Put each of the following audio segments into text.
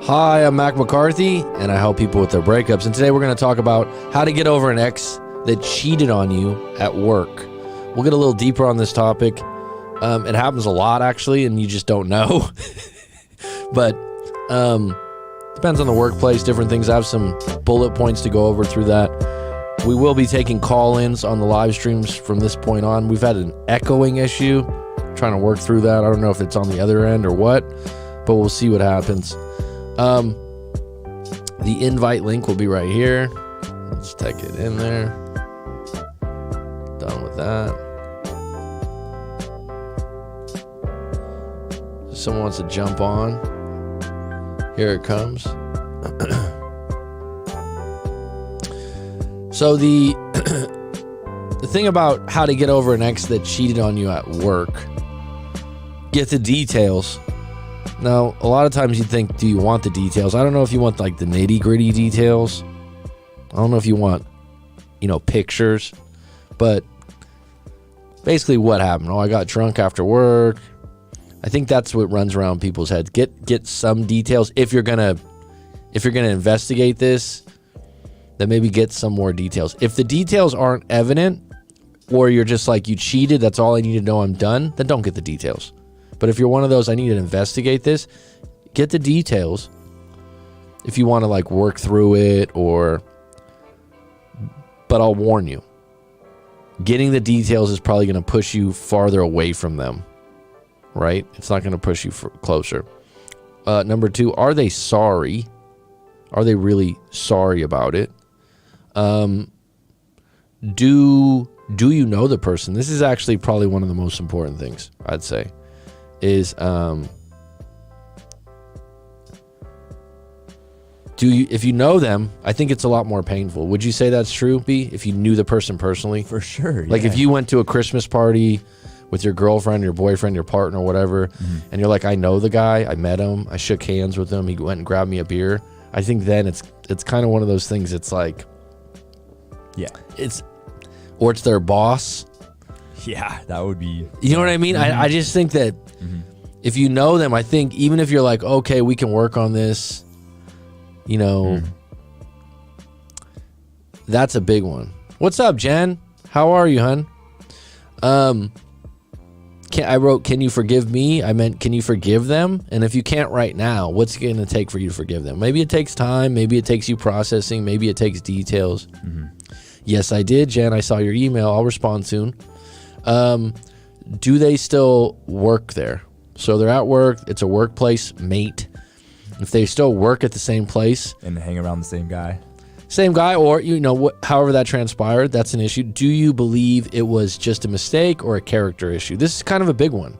Hi, I'm McCarthy, and I help people with their breakups. And today we're going to talk about how to get over an ex that cheated on you at work. We'll get a little deeper on this topic. It happens a lot, actually, and you just don't know. But depends on the workplace, different things. I have some bullet points to go over through that. We will be taking call-ins on the live streams from this point on. We've had an echoing issue, trying to work through that. I don't know if it's on the other end or what, but we'll see what happens. The invite link will be right here. Let's take it in there. Done with that. If someone wants to jump on, here it comes. So the thing about how to get over an ex that cheated on you at work, get the details. Now, a lot of times you think, do you want the details? I don't know if you want like the nitty gritty details. I don't know if you want, pictures, but basically what happened. Oh, I got drunk after work. I think that's what runs around people's heads. Get some details. If you're gonna investigate this, then maybe get some more details. If the details aren't evident, or you're just like, you cheated, that's all I need to know, I'm done, then don't get the details. But if you're one of those, I need to investigate this, get the details. If you want to like work through it, but I'll warn you, getting the details is probably going to push you farther away from them, right? It's not going to push you closer. Number 2, are they sorry? Are they really sorry about it? Do you know the person? This is actually probably one of the most important things, I'd say. Is if you know them, I think it's a lot more painful. Would you say that's true, B? If you knew the person personally? For sure. Like if you went to a Christmas party with your girlfriend, your boyfriend, your partner, whatever, and you're like, I know the guy, I met him, I shook hands with him, he went and grabbed me a beer. I think then it's kind of one of those things. It's like, yeah, it's their boss. Yeah, that would be. You know what I mean? I just think that if you know them, I think even if you're like, okay, we can work on this, that's a big one. What's up, Jen? How are you, hun? I wrote, can you forgive me? I meant, can you forgive them? And if you can't right now, what's it going to take for you to forgive them? Maybe it takes time. Maybe it takes you processing. Maybe it takes details. Yes, I did, Jen. I saw your email. I'll respond soon. Do they still work there? So they're at work. It's a workplace mate. If they still work at the same place and hang around the same guy, or however that transpired, that's an issue. Do you believe it was just a mistake or a character issue? This is kind of a big one.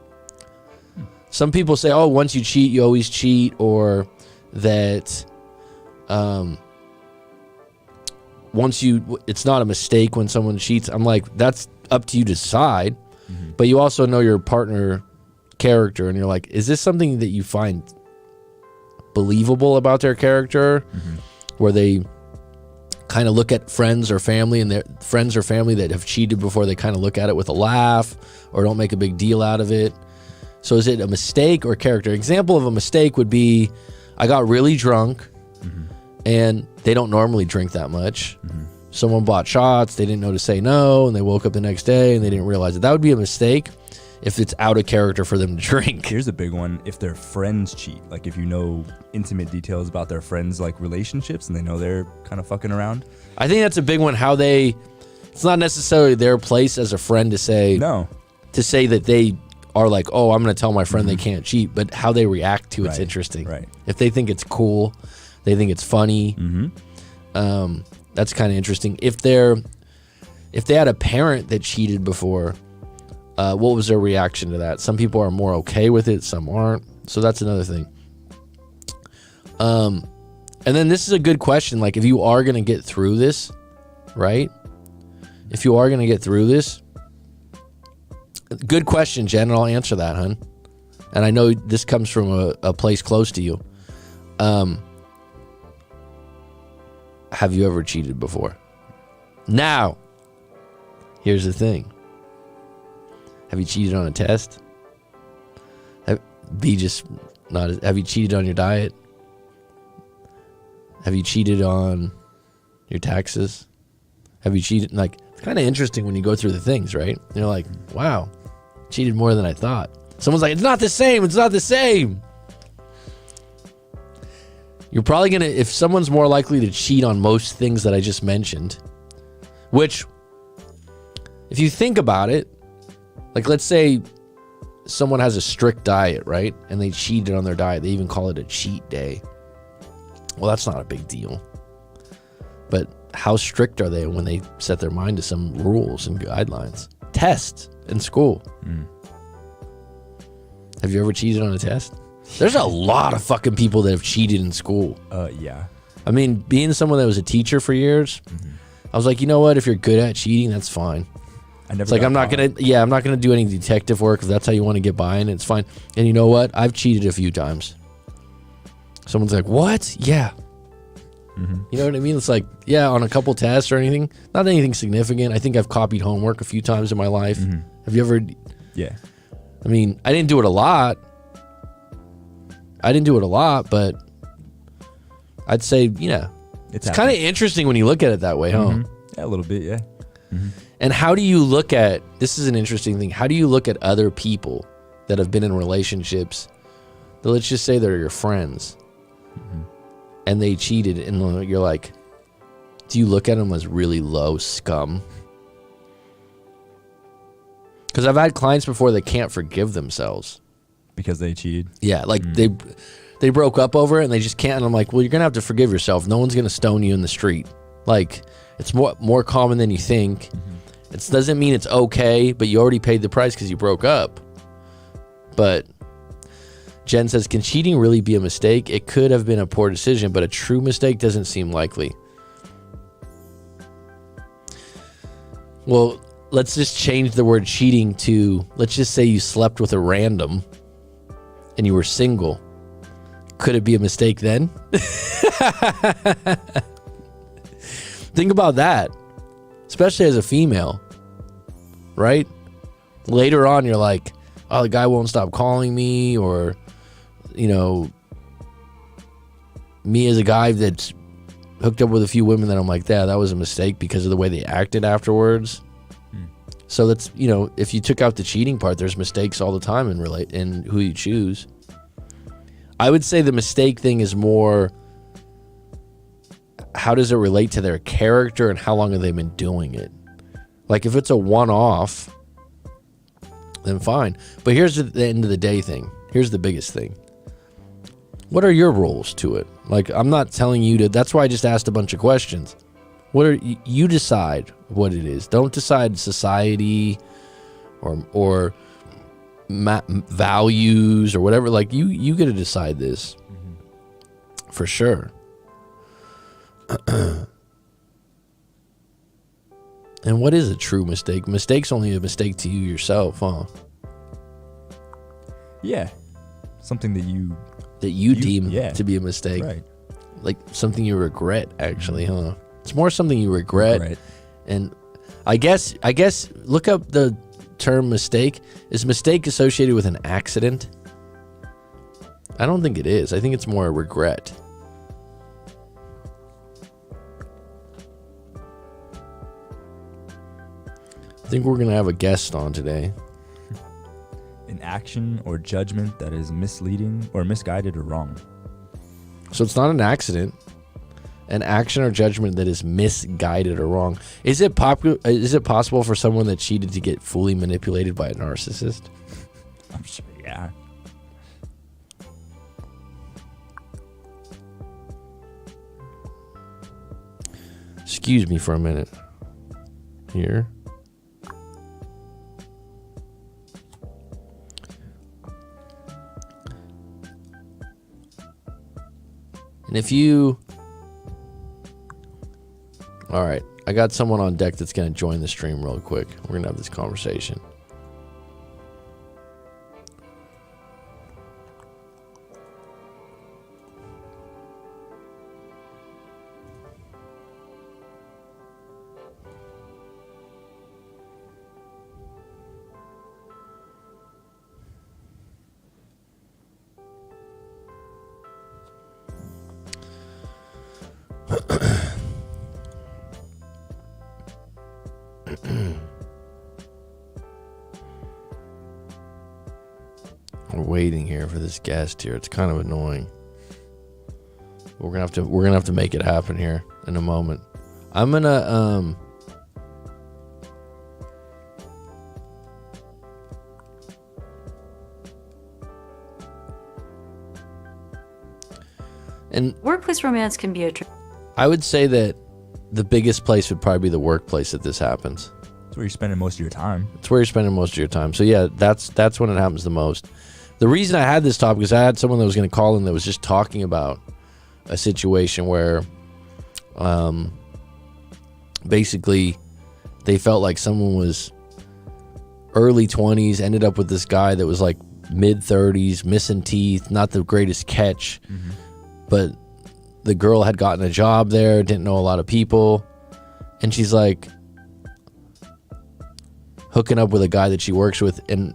Some people say, oh, once you cheat, you always cheat, or that it's not a mistake when someone cheats. I'm like, that's up to you to decide. But you also know your partner character, and you're like, is this something that you find believable about their character, where they kind of look at friends or family, and their friends or family that have cheated before, they kind of look at it with a laugh or don't make a big deal out of it. So is it a mistake or character? Example of a mistake would be, I got really drunk, and they don't normally drink that much. Someone bought shots, they didn't know to say no, and they woke up the next day and they didn't realize it. That would be a mistake if it's out of character for them to drink. Here's a big one. If their friends cheat, like if you know intimate details about their friends' like relationships and they know they're kind of fucking around. I think that's a big one. It's not necessarily their place as a friend to say that they are like, oh, I'm going to tell my friend they can't cheat, but how they react to it's interesting. Right. If they think it's cool, they think it's funny. That's kind of interesting. If they had a parent that cheated before, what was their reaction to that? Some people are more okay with it, some aren't. So that's another thing. And then this is a good question. Like, if you are going to get through this, right? If you are going to get through this, good question, Jen, and I'll answer that, hun. And I know this comes from a place close to you. Have you ever cheated before? Now, here's the thing. Have you cheated on a test? Have you cheated on your diet? Have you cheated on your taxes? Have you cheated? Like, it's kind of interesting when you go through the things, right? You're like, wow, cheated more than I thought. Someone's like, it's not the same. It's not the same. You're probably going to, if someone's more likely to cheat on most things that I just mentioned, which, if you think about it, like, let's say someone has a strict diet, right? And they cheated on their diet. They even call it a cheat day. Well, that's not a big deal. But how strict are they when they set their mind to some rules and guidelines? Tests in school. Have you ever cheated on a test? There's a lot of fucking people that have cheated in school. Yeah. I mean, being someone that was a teacher for years, I was like, you know what? If you're good at cheating, that's fine. It's like, I'm not gonna do any detective work if that's how you want to get by, and it's fine. And you know what? I've cheated a few times. Someone's like, what? Yeah. You know what I mean? It's like, yeah, on a couple tests or anything. Not anything significant. I think I've copied homework a few times in my life. Have you ever? Yeah. I mean, I didn't do it a lot. But I'd say, yeah. It's kind of interesting when you look at it that way, huh? Yeah, a little bit, yeah. And how do you look at, this is an interesting thing, how do you look at other people that have been in relationships that, let's just say they're your friends, and they cheated, and you're like, do you look at them as really low scum? Because I've had clients before that can't forgive themselves. Because they cheated? Yeah, like they broke up over it, and they just can't, and I'm like, well, you're going to have to forgive yourself. No one's going to stone you in the street. Like, it's more common than you think. It doesn't mean it's okay, but you already paid the price because you broke up. But Jen says, can cheating really be a mistake? It could have been a poor decision, but a true mistake doesn't seem likely. Well, let's just change the word cheating to, let's just say you slept with a random and you were single. Could it be a mistake then? Think about that, especially as a female, right? Later on, you're like, oh, the guy won't stop calling me, or, you know, me as a guy that's hooked up with a few women that I'm like, yeah, that was a mistake because of the way they acted afterwards. So that's, you know, if you took out the cheating part, there's mistakes all the time in who you choose. I would say the mistake thing is more, how does it relate to their character and how long have they been doing it? Like, if it's a one-off, then fine. But here's the end of the day thing. Here's the biggest thing. What are your rules to it? Like, I'm not telling you to, that's why I just asked a bunch of questions. What are you decide what it is. Don't decide society or values or whatever. Like, you get to decide this for sure. And what is a true mistake? Mistake's only a mistake to you yourself, huh? Yeah. Something that you deem to be a mistake. Right. Like something you regret, actually, huh? It's more something you regret. Right. And I guess look up the term mistake. Is mistake associated with an accident? I don't think it is. I think it's more a regret. I think we're going to have a guest on today. An action or judgment that is misleading or misguided or wrong. So it's not an accident. An action or judgment that is misguided or wrong. Is it possible for someone that cheated to get fully manipulated by a narcissist? I'm sure, yeah. Excuse me for a minute. Here. And if you... All right, I got someone on deck that's going to join the stream real quick. We're going to have this conversation. We're waiting here for this guest here. It's kind of annoying. We're gonna have to make it happen here in a moment. I'm gonna and workplace romance can be I would say that the biggest place would probably be the workplace that this happens. It's where you're spending most of your time. It's where you're spending most of your time. So yeah, that's when it happens the most. The reason I had this topic is I had someone that was going to call in that was just talking about a situation where basically they felt like someone was early 20s, ended up with this guy that was like mid 30s, missing teeth, not the greatest catch, but the girl had gotten a job there, didn't know a lot of people, and she's like hooking up with a guy that she works with, and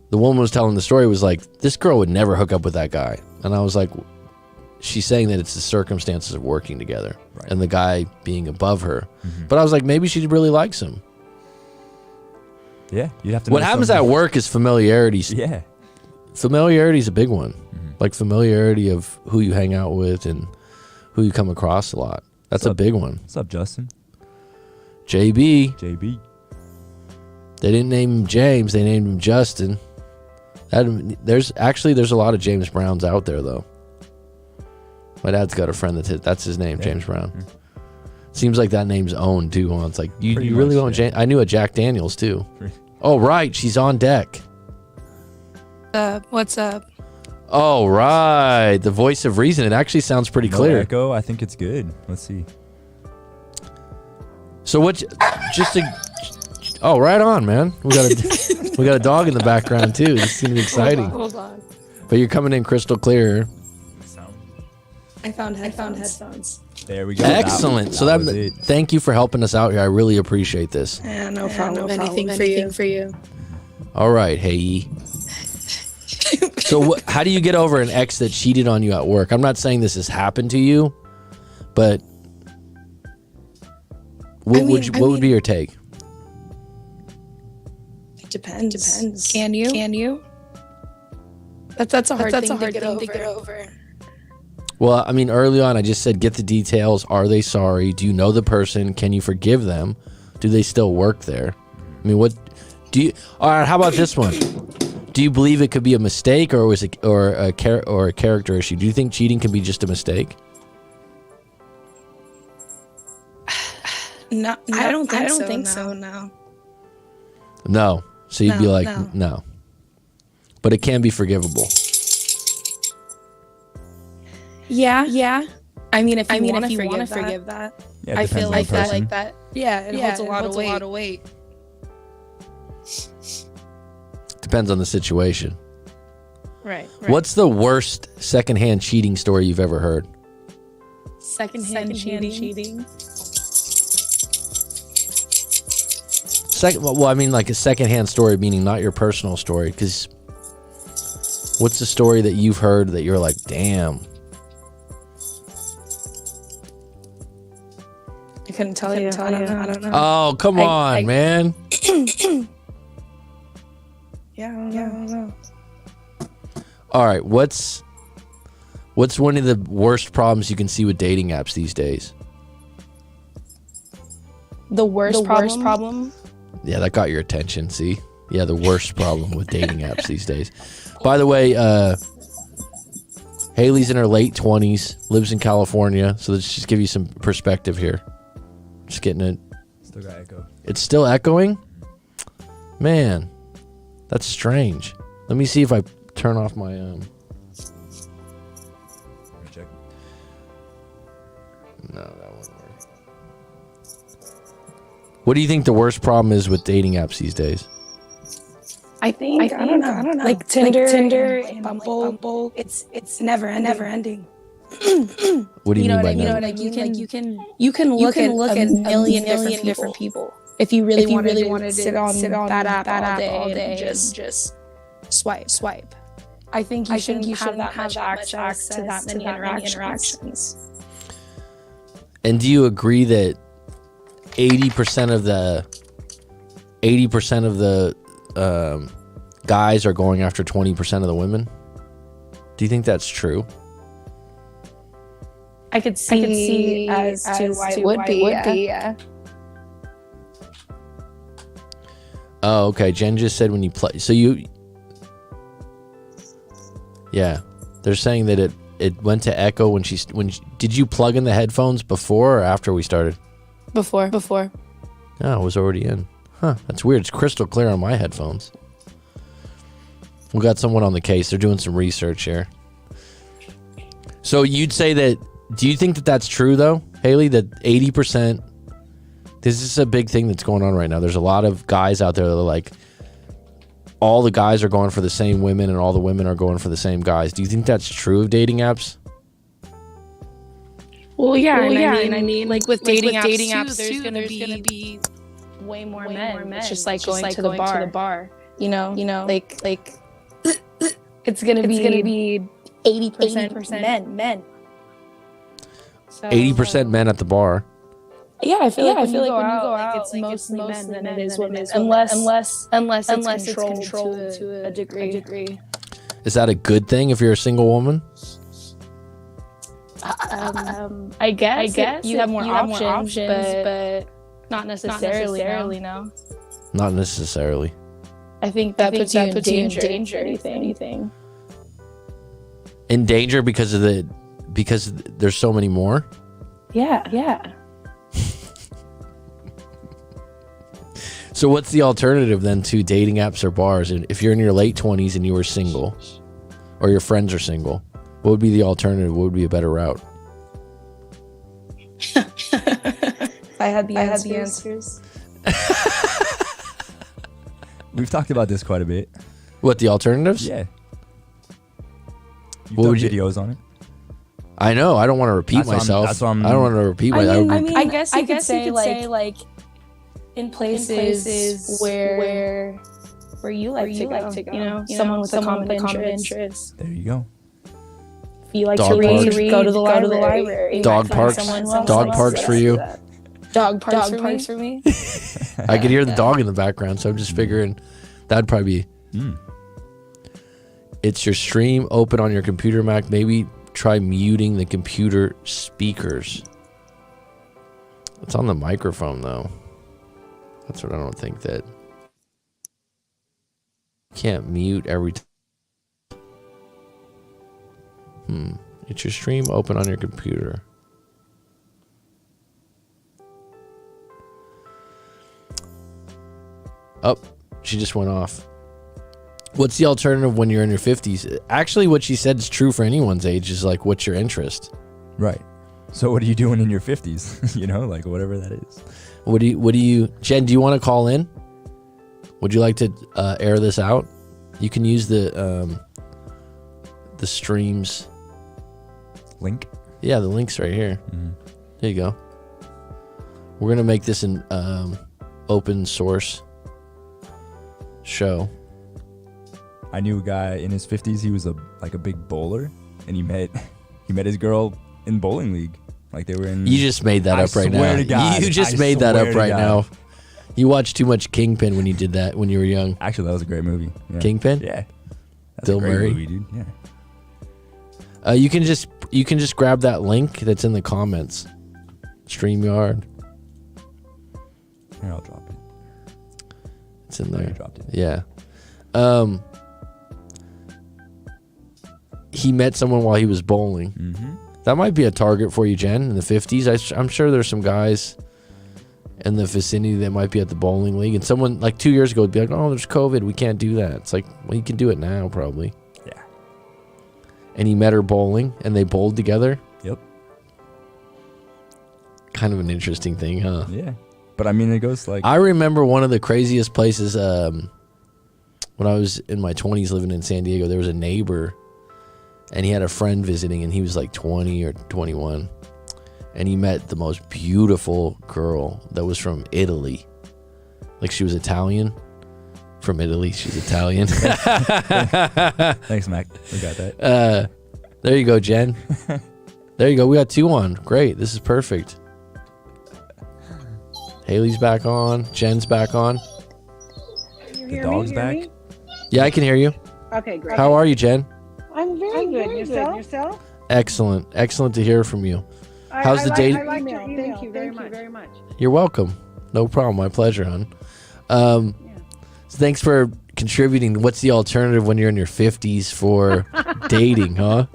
the woman was telling the story was like, this girl would never hook up with that guy. And I was like, she's saying that it's the circumstances of working together, right, and the guy being above her. But I was like, maybe she really likes him. Yeah, you'd have to. What happens at work is familiarity. Yeah, familiarity is a big one. Like familiarity of who you hang out with and who you come across a lot. That's a big one. What's up, Justin? JB. They didn't name him James. They named him Justin. There's a lot of James Browns out there, though. My dad's got a friend that's his name, James Brown. Seems like that name's owned, too. Well, it's like, you really want James? I knew a Jack Daniels, too. Oh, right. She's on deck. What's up? Oh, right. The voice of reason. It actually sounds pretty clear. Echo, I think it's good. Let's see. So what? Oh, right on, man. We got a dog in the background too. This is gonna be exciting. Hold on. But you're coming in crystal clear. I found headphones. There we go. Excellent. Thank you for helping us out here. I really appreciate this. Yeah, no problem. Anything for you. All right, hey. So how do you get over an ex that cheated on you at work? I'm not saying this has happened to you, but what would be your take? It depends. Can you? That's a hard thing to get over. Well, I mean, early on, I just said, get the details. Are they sorry? Do you know the person? Can you forgive them? Do they still work there? I mean, all right, how about this one? Do you believe it could be a mistake or a character issue? Do you think cheating can be just a mistake? No, I don't think so. No. No. So you'd be like, no. But it can be forgivable. Yeah. I mean, if you want to forgive that, yeah, I feel like that. Yeah, it holds a lot of weight. Depends on the situation. Right. What's the worst secondhand cheating story you've ever heard? Secondhand cheating? Well, I mean, like a secondhand story, meaning not your personal story. Because what's the story that you've heard that you're like, damn? I couldn't tell you. I don't know. Oh, come on, man. Yeah, I don't know. All right, what's one of the worst problems you can see with dating apps these days? The worst problem? Yeah, that got your attention, see? Yeah, the worst problem with dating apps these days. By the way, Haley's in her late 20s, lives in California, so let's just give you some perspective here. Just getting it. Still got echo. It's still echoing? Man, that's strange. Let me see if I turn off my Let me check. No, that won't work. What do you think the worst problem is with dating apps these days? I don't know. Like Tinder and Bumble, it's never ending. What do you mean by that? Like you can look at a million different people. If you really wanted to sit on that app all day and just swipe. I think you shouldn't have that much access to that many interactions. And do you agree that 80% of the guys are going after 20% of the women? Do you think that's true? I could see as to why it would be. Yeah. Oh, okay. Jen just said when you play. So yeah, they're saying that it went to echo when did you plug in the headphones before or after we started? Before. Oh, it was already in. Huh, that's weird. It's crystal clear on my headphones. We got someone on the case. They're doing some research here. So you'd say that, do you think that that's true though, Haley, that 80%, this is a big thing that's going on right now. There's a lot of guys out there that are like, all the guys are going for the same women and all the women are going for the same guys. Do you think that's true of dating apps? Well, yeah. I mean, like with dating apps too, there's gonna be way more men. It's just like going to the bar. You know, like it's gonna be 80% men. So, 80% men at the bar. Yeah, I feel like when you go out, it's mostly men than it is women, unless it's controlled to a degree. Is that a good thing if you're a single woman? I guess you have more options, but not necessarily. No. Not necessarily. I think that puts you in danger. Anything. In danger because there's so many more? Yeah. So what's the alternative then to dating apps or bars? And if you're in your late 20s and you were single, or your friends are single, what would be the alternative? What would be a better route? I had the answers. We've talked about this quite a bit. What, the alternatives? Yeah. You've done videos on it. I know. I don't want to repeat myself. I don't want to repeat myself. I guess you could say like in places where you like to go. You know, someone with a common interest. There you go. If you like to read, go to the library. Dog parks for you. Dog parks for me. I could hear the dog in the background, so I'm just figuring that'd probably be. It's your stream open on your computer, Mac. Maybe try muting the computer speakers. It's on the microphone though. That's what I don't think that. Can't mute every time. It's your stream open on your computer. Oh, she just went off. What's the alternative when you're in your 50s? Actually, what she said is true for anyone's age, is like, what's your interest? Right. So what are you doing in your 50s? You know, like whatever that is. What do you, Jen, do you want to call in? Would you like to air this out? You can use the streams link. Yeah, the link's right here. There you go. We're gonna make this an open source show. I knew a guy in his 50s. He was a big bowler, and he met his girl in bowling league. Like they were in. You just made that up right now. You just made that up right now. You watched too much Kingpin when you did that when you were young. Actually, that was a great movie. Yeah. Kingpin? Yeah. That's Bill a great Murray movie, dude. Yeah. You can just grab that link that's in the comments. StreamYard. Here, I'll drop it. It's in there. You dropped it. Yeah. He met someone while he was bowling. That might be a target for you, Jen, in the 50s. I'm sure there's some guys in the vicinity that might be at the bowling league. And someone like 2 years ago would be like, oh, there's COVID. We can't do that. It's like, well, you can do it now, probably. Yeah. And he met her bowling, and they bowled together. Yep. Kind of an interesting thing, huh? Yeah. But I mean, it goes like... I remember one of the craziest places when I was in my 20s living in San Diego. There was a neighbor, and he had a friend visiting, and he was like 20 or 21. And he met the most beautiful girl that was from Italy. Like, she was Italian. From Italy. She's Italian. Thanks, Mac. We got that. There you go, Jen. There you go. We got 2 on. Great. This is perfect. Haley's back on. Jen's back on. The dog's back. Yeah, I can hear you. Okay, great. How are you, Jen? I'm very good. Yourself? Excellent. Excellent to hear from you. How's the date? I liked your email. Thank you very much. You're welcome. No problem. My pleasure, hon. So thanks for contributing. What's the alternative when you're in your 50s for dating, huh?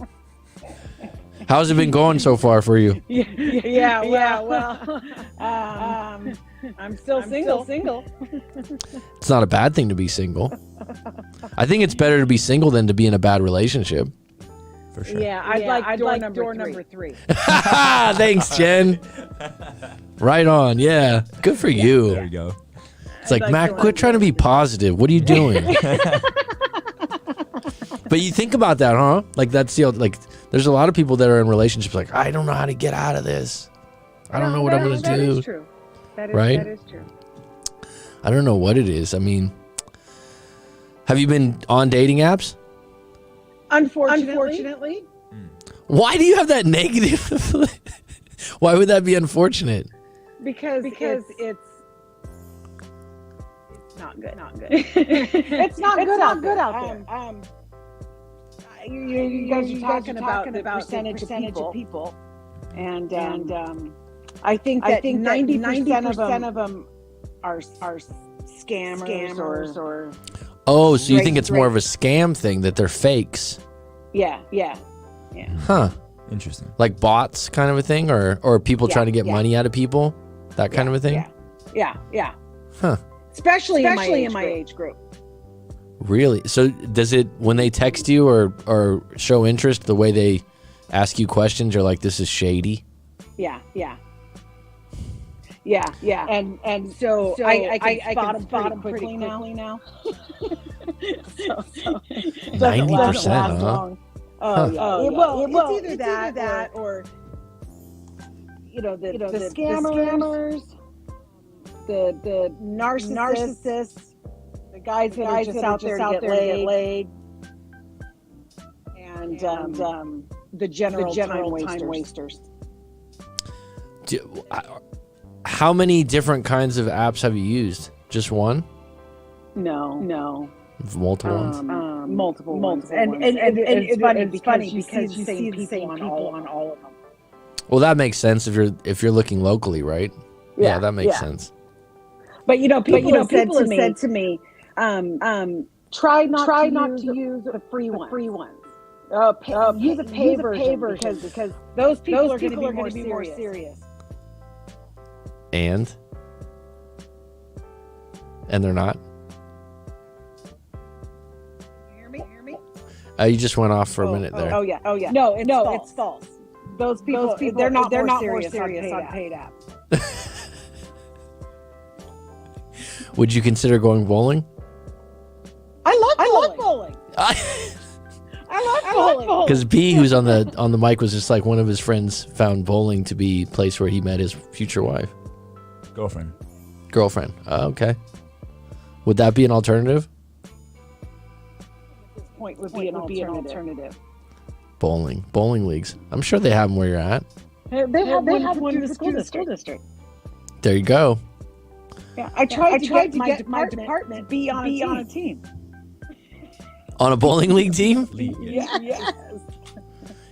How's it been going so far for you? Well, I'm still single. It's not a bad thing to be single. I think it's better to be single than to be in a bad relationship. For sure. Yeah, I'd like door number three. Thanks, Jen. Right on. Yeah. Good for you. There you go. It's like, Mac, quit trying to be positive. What are you doing? But you think about that, huh? Like, that's the like. There's a lot of people that are in relationships like, I don't know how to get out of this. I don't know what I'm going to do. That is true. Right? That is true. I don't know what it is. I mean, have you been on dating apps? Unfortunately. Why do you have that negative? Why would that be unfortunate? Because it's not good. It's not good out there. You guys are talking about the percentage of people, and I think that 90% of them are scammers or. Oh, so you think it's more of a scam thing, that they're fakes? Yeah. Huh. Interesting. Like bots kind of a thing, or people trying to get money out of people? That kind of a thing? Yeah. Huh. Especially in my age group. Really? So does it, when they text you or show interest, the way they ask you questions, you're like, this is shady? Yeah. And so I can spot them quickly now. so 90%, huh? Well, it's either that or the scammers, the narcissists, the guys that are just out there to get laid, and the general time wasters. How many different kinds of apps have you used? Just one? No. Multiple ones? Multiple ones. And it's funny because you see the same people on all of them. Well, that makes sense if you're looking locally, right? Yeah, that makes sense. But people have said to me, try not to use the free ones. Use a pay version because those people are going to be more serious. And they're not. You hear me? You just went off for a minute there. Oh yeah. No, it's false. Those people they're not more serious on paid apps. Would you consider going bowling? I love bowling. I love bowling. Because B, who's on the mic, was just like, one of his friends found bowling to be a place where he met his future wife. Girlfriend. Okay. Would that be an alternative? At this point would be an alternative. Bowling leagues. I'm sure they have them where you're at. They have one in the school district. There you go. Yeah, I tried to get my department to be on a team. On a bowling league team? Yes.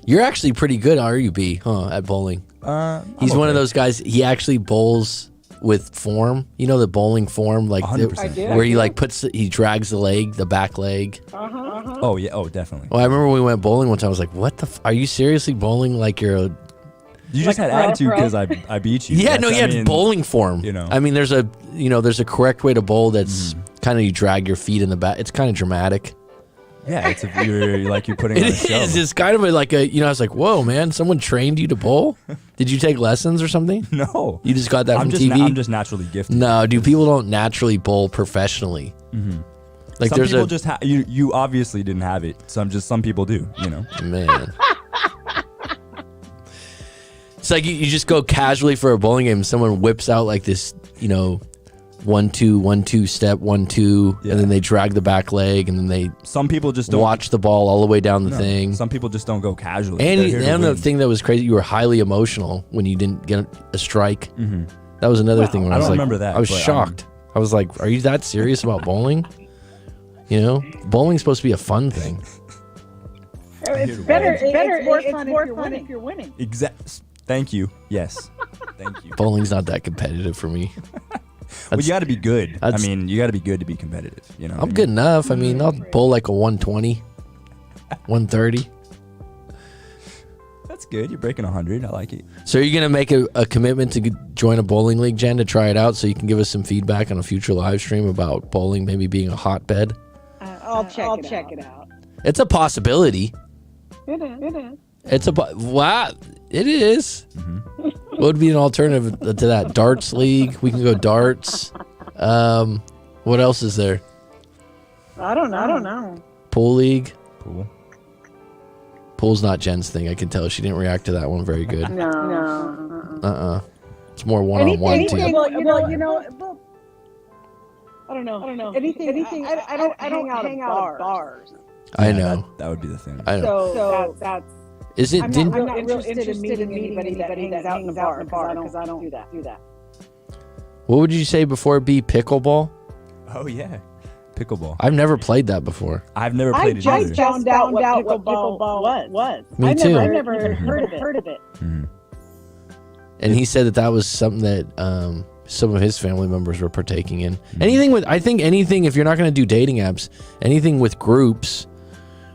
You're actually pretty good, are you, B? Huh? At bowling. He's one of those guys. He actually bowls with form. You know the bowling form, like 100%. where he drags the back leg. Oh yeah. Oh, definitely. Well, I remember when we went bowling one time. I was like, "What are you seriously bowling like you're a?" You just had attitude because I beat you. Yeah, no, you had bowling form. I mean, there's a correct way to bowl. That's kind of, you drag your feet in the back. It's kind of dramatic. Yeah, you're putting on a show. It is. It's kind of like I was like, whoa, man, someone trained you to bowl? Did you take lessons or something? No. You just got that from TV? I'm just naturally gifted. No, people don't naturally bowl professionally. Mm-hmm. Like some people just you obviously didn't have it. Some people do, Man. It's like you just go casually for a bowling game and someone whips out like this, 1-2 step 1-2, and then they drag the back leg, and then some people just don't watch the ball all the way down the thing. Some people just don't go casually. And the thing that was crazy, you were highly emotional when you didn't get a strike. Mm-hmm. That was another thing. When I was don't like, remember that. I was shocked. I was like, are you that serious about bowling? You know, bowling's supposed to be a fun thing. It's better. It's more fun if you're winning. Thank you. Yes. Thank you. Bowling's not that competitive for me. Well, you got to be good. I mean, you got to be good to be competitive. You know, I'm good enough. I mean, I'll bowl like a 120, 130. That's good. You're breaking 100. I like it. So are you going to make a commitment to join a bowling league, Jen, to try it out so you can give us some feedback on a future live stream about bowling maybe being a hotbed? I'll check it out. It's a possibility. It is. It's wow. It is. Mm-hmm. What would be an alternative to that? Darts league. We can go darts. What else is there? I don't know. Pool league. Pool. Pool's not Jen's thing. I can tell she didn't react to that one very good. No. It's more one-on-one too. Well, you know. I don't know. Anything. I don't hang out at bars. I know. That would be the thing. I know. So that's. Is it? I'm not real interested in meeting anybody that hangs out in the bar because I don't do that. What would you say before B? Pickleball? Oh yeah, pickleball. I've never played that before. I've never played it either. I found out what pickleball was. Me too. I never heard of it. Mm-hmm. And he said that was something that some of his family members were partaking in. Mm-hmm. Anything if you're not going to do dating apps, anything with groups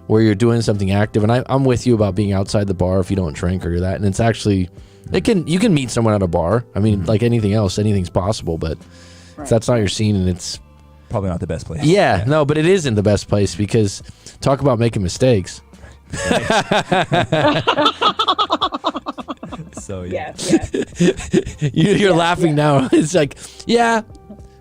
where you're doing something active, and I'm with you about being outside the bar if you don't drink or that, and it's actually, you can meet someone at a bar. I mean, like anything else, anything's possible, but if that's not your scene, and it's probably not the best place. Yeah, no, but it isn't the best place because talk about making mistakes. So yeah. You're laughing now. It's like, yeah.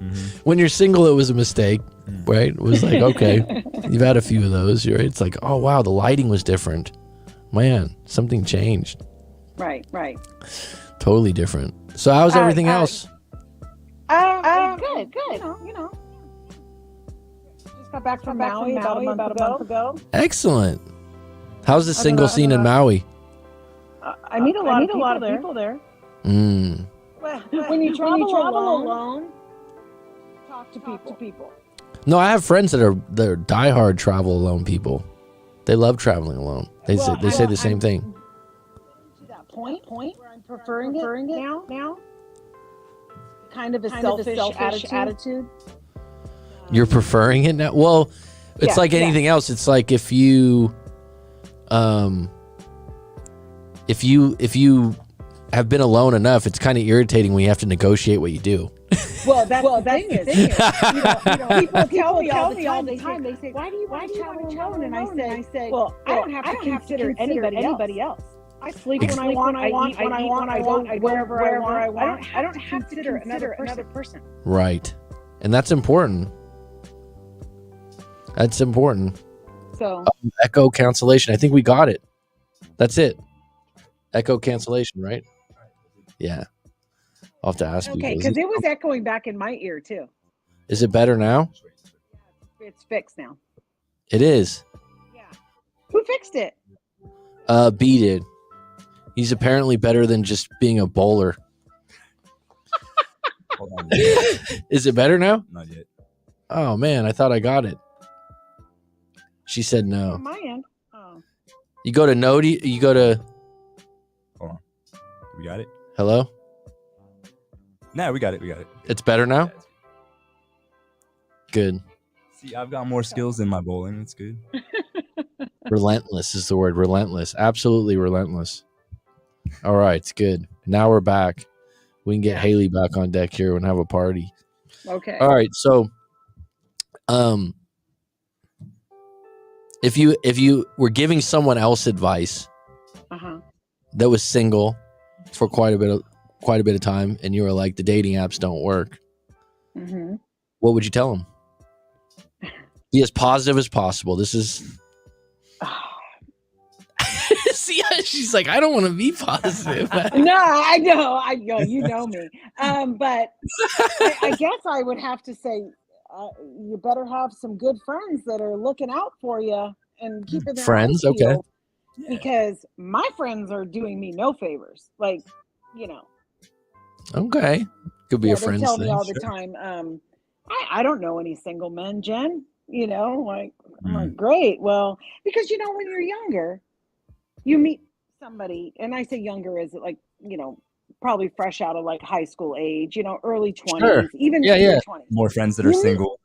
Mm-hmm. When you're single, it was a mistake, right? It was like, okay, you've had a few of those, right? It's like, oh wow, the lighting was different. Man, something changed. Right. Totally different. So how's everything else? Good. You know. Just got back from Maui about a month ago. Excellent. How's the single scene in Maui? I meet a lot of people there. Well, when you travel alone, talk to people. No, I have friends that are diehard travel alone people. They love traveling alone. They say the same thing. To that point where I'm preferring it now. Kind of a selfish attitude. You're preferring it now? Well, it's like anything else. It's like if you have been alone enough, it's kind of irritating when you have to negotiate what you do. Well, that's the thing is, people tell me all the time. They say, "Why do you want to travel alone?" And I say, "Well, I don't have to consider anybody else. I sleep when I want. I eat when I want. I go wherever I want. I don't have to consider another person." Right, and that's important. That's important. So echo cancellation. I think we got it. That's it. Echo cancellation, right? Yeah. I'll have to ask you. Okay, because it was echoing back in my ear too. Is it better now? It's fixed now. It is. Yeah. Who fixed it? B did. He's apparently better than just being a bowler. Hold on. Is it better now? Not yet. Oh man, I thought I got it. She said no. On my end. Oh. You go to Nodi. You go to. Hold on. We got it. Hello. No, we got it. It's better now. Good. See, I've got more skills than my bowling. It's good. Relentless is the word. Relentless. Absolutely relentless. All right, it's good. Now we're back. We can get Haley back on deck here and have a party. Okay. All right. So, if you were giving someone else advice that was single for quite a bit of time, and you were like, the dating apps don't work, what would you tell them? Be as positive as possible. This is. See, she's like, I don't want to be positive. No, I know, you know me. But I guess I would have to say, you better have some good friends that are looking out for you and keeping their friends. eyes Okay. peeled, because my friends are doing me no favors. Like, you know. Okay. Could be a they friend's tell me thing. all the time, I don't know any single men, Jen. I'm like, great. Well, because when you're younger, you meet somebody, and I say younger is like, probably fresh out of like high school age, early 20s, Sure. even Yeah, yeah. 20s. More friends that are single.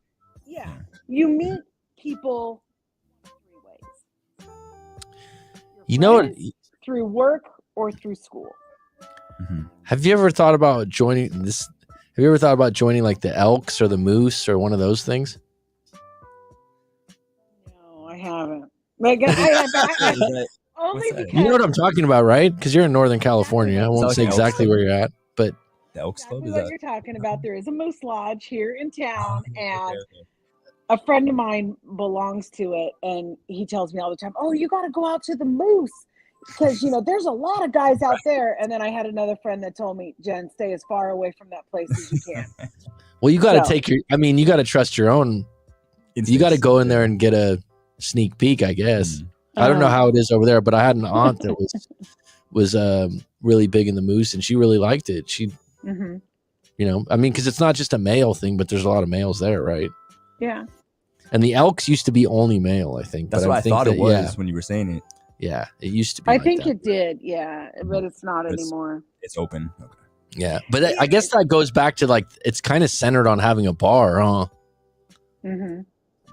Yeah. You meet people three ways. You know what? Through work or through school. Have you ever thought about joining this? Have you ever thought about joining like the Elks or the Moose or one of those things? No, I haven't. Like, only because you know what I'm talking about, right? Because you're in Northern California. I won't say exactly where you're at, but the Elks Club is what you're talking about. There is a Moose Lodge here in town, and a friend of mine belongs to it, and he tells me all the time, "Oh, you got to go out to the Moose because there's a lot of guys out there." And then I had another friend that told me, "Jen, stay as far away from that place as you can." Well, you got to you got to trust your own. Instincts. You got to go in there and get a sneak peek, I guess. I don't know how it is over there, but I had an aunt that was really big in the Moose, and she really liked it. She, because it's not just a male thing, but there's a lot of males there, right? Yeah. And the Elks used to be only male, I think. That's what I thought it was when you were saying it. Yeah, it used to be. I think it did, yeah, but it's not anymore. It's open. Okay. Yeah, but I guess that goes back to like it's kind of centered on having a bar, huh?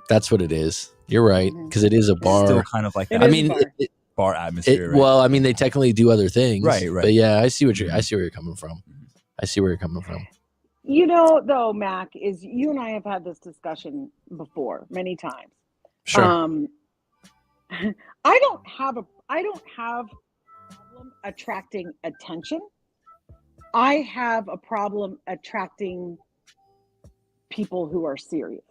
That's what it is. You're right, because it is a bar. It's still kind of like that. I mean, bar atmosphere. Right? Well, I mean, they technically do other things, right? But yeah, I see where you're coming from. I see where you're coming from. Though, Mac, is you and I have had this discussion before many times. Sure. I don't have a problem attracting attention. I have a problem attracting people who are serious.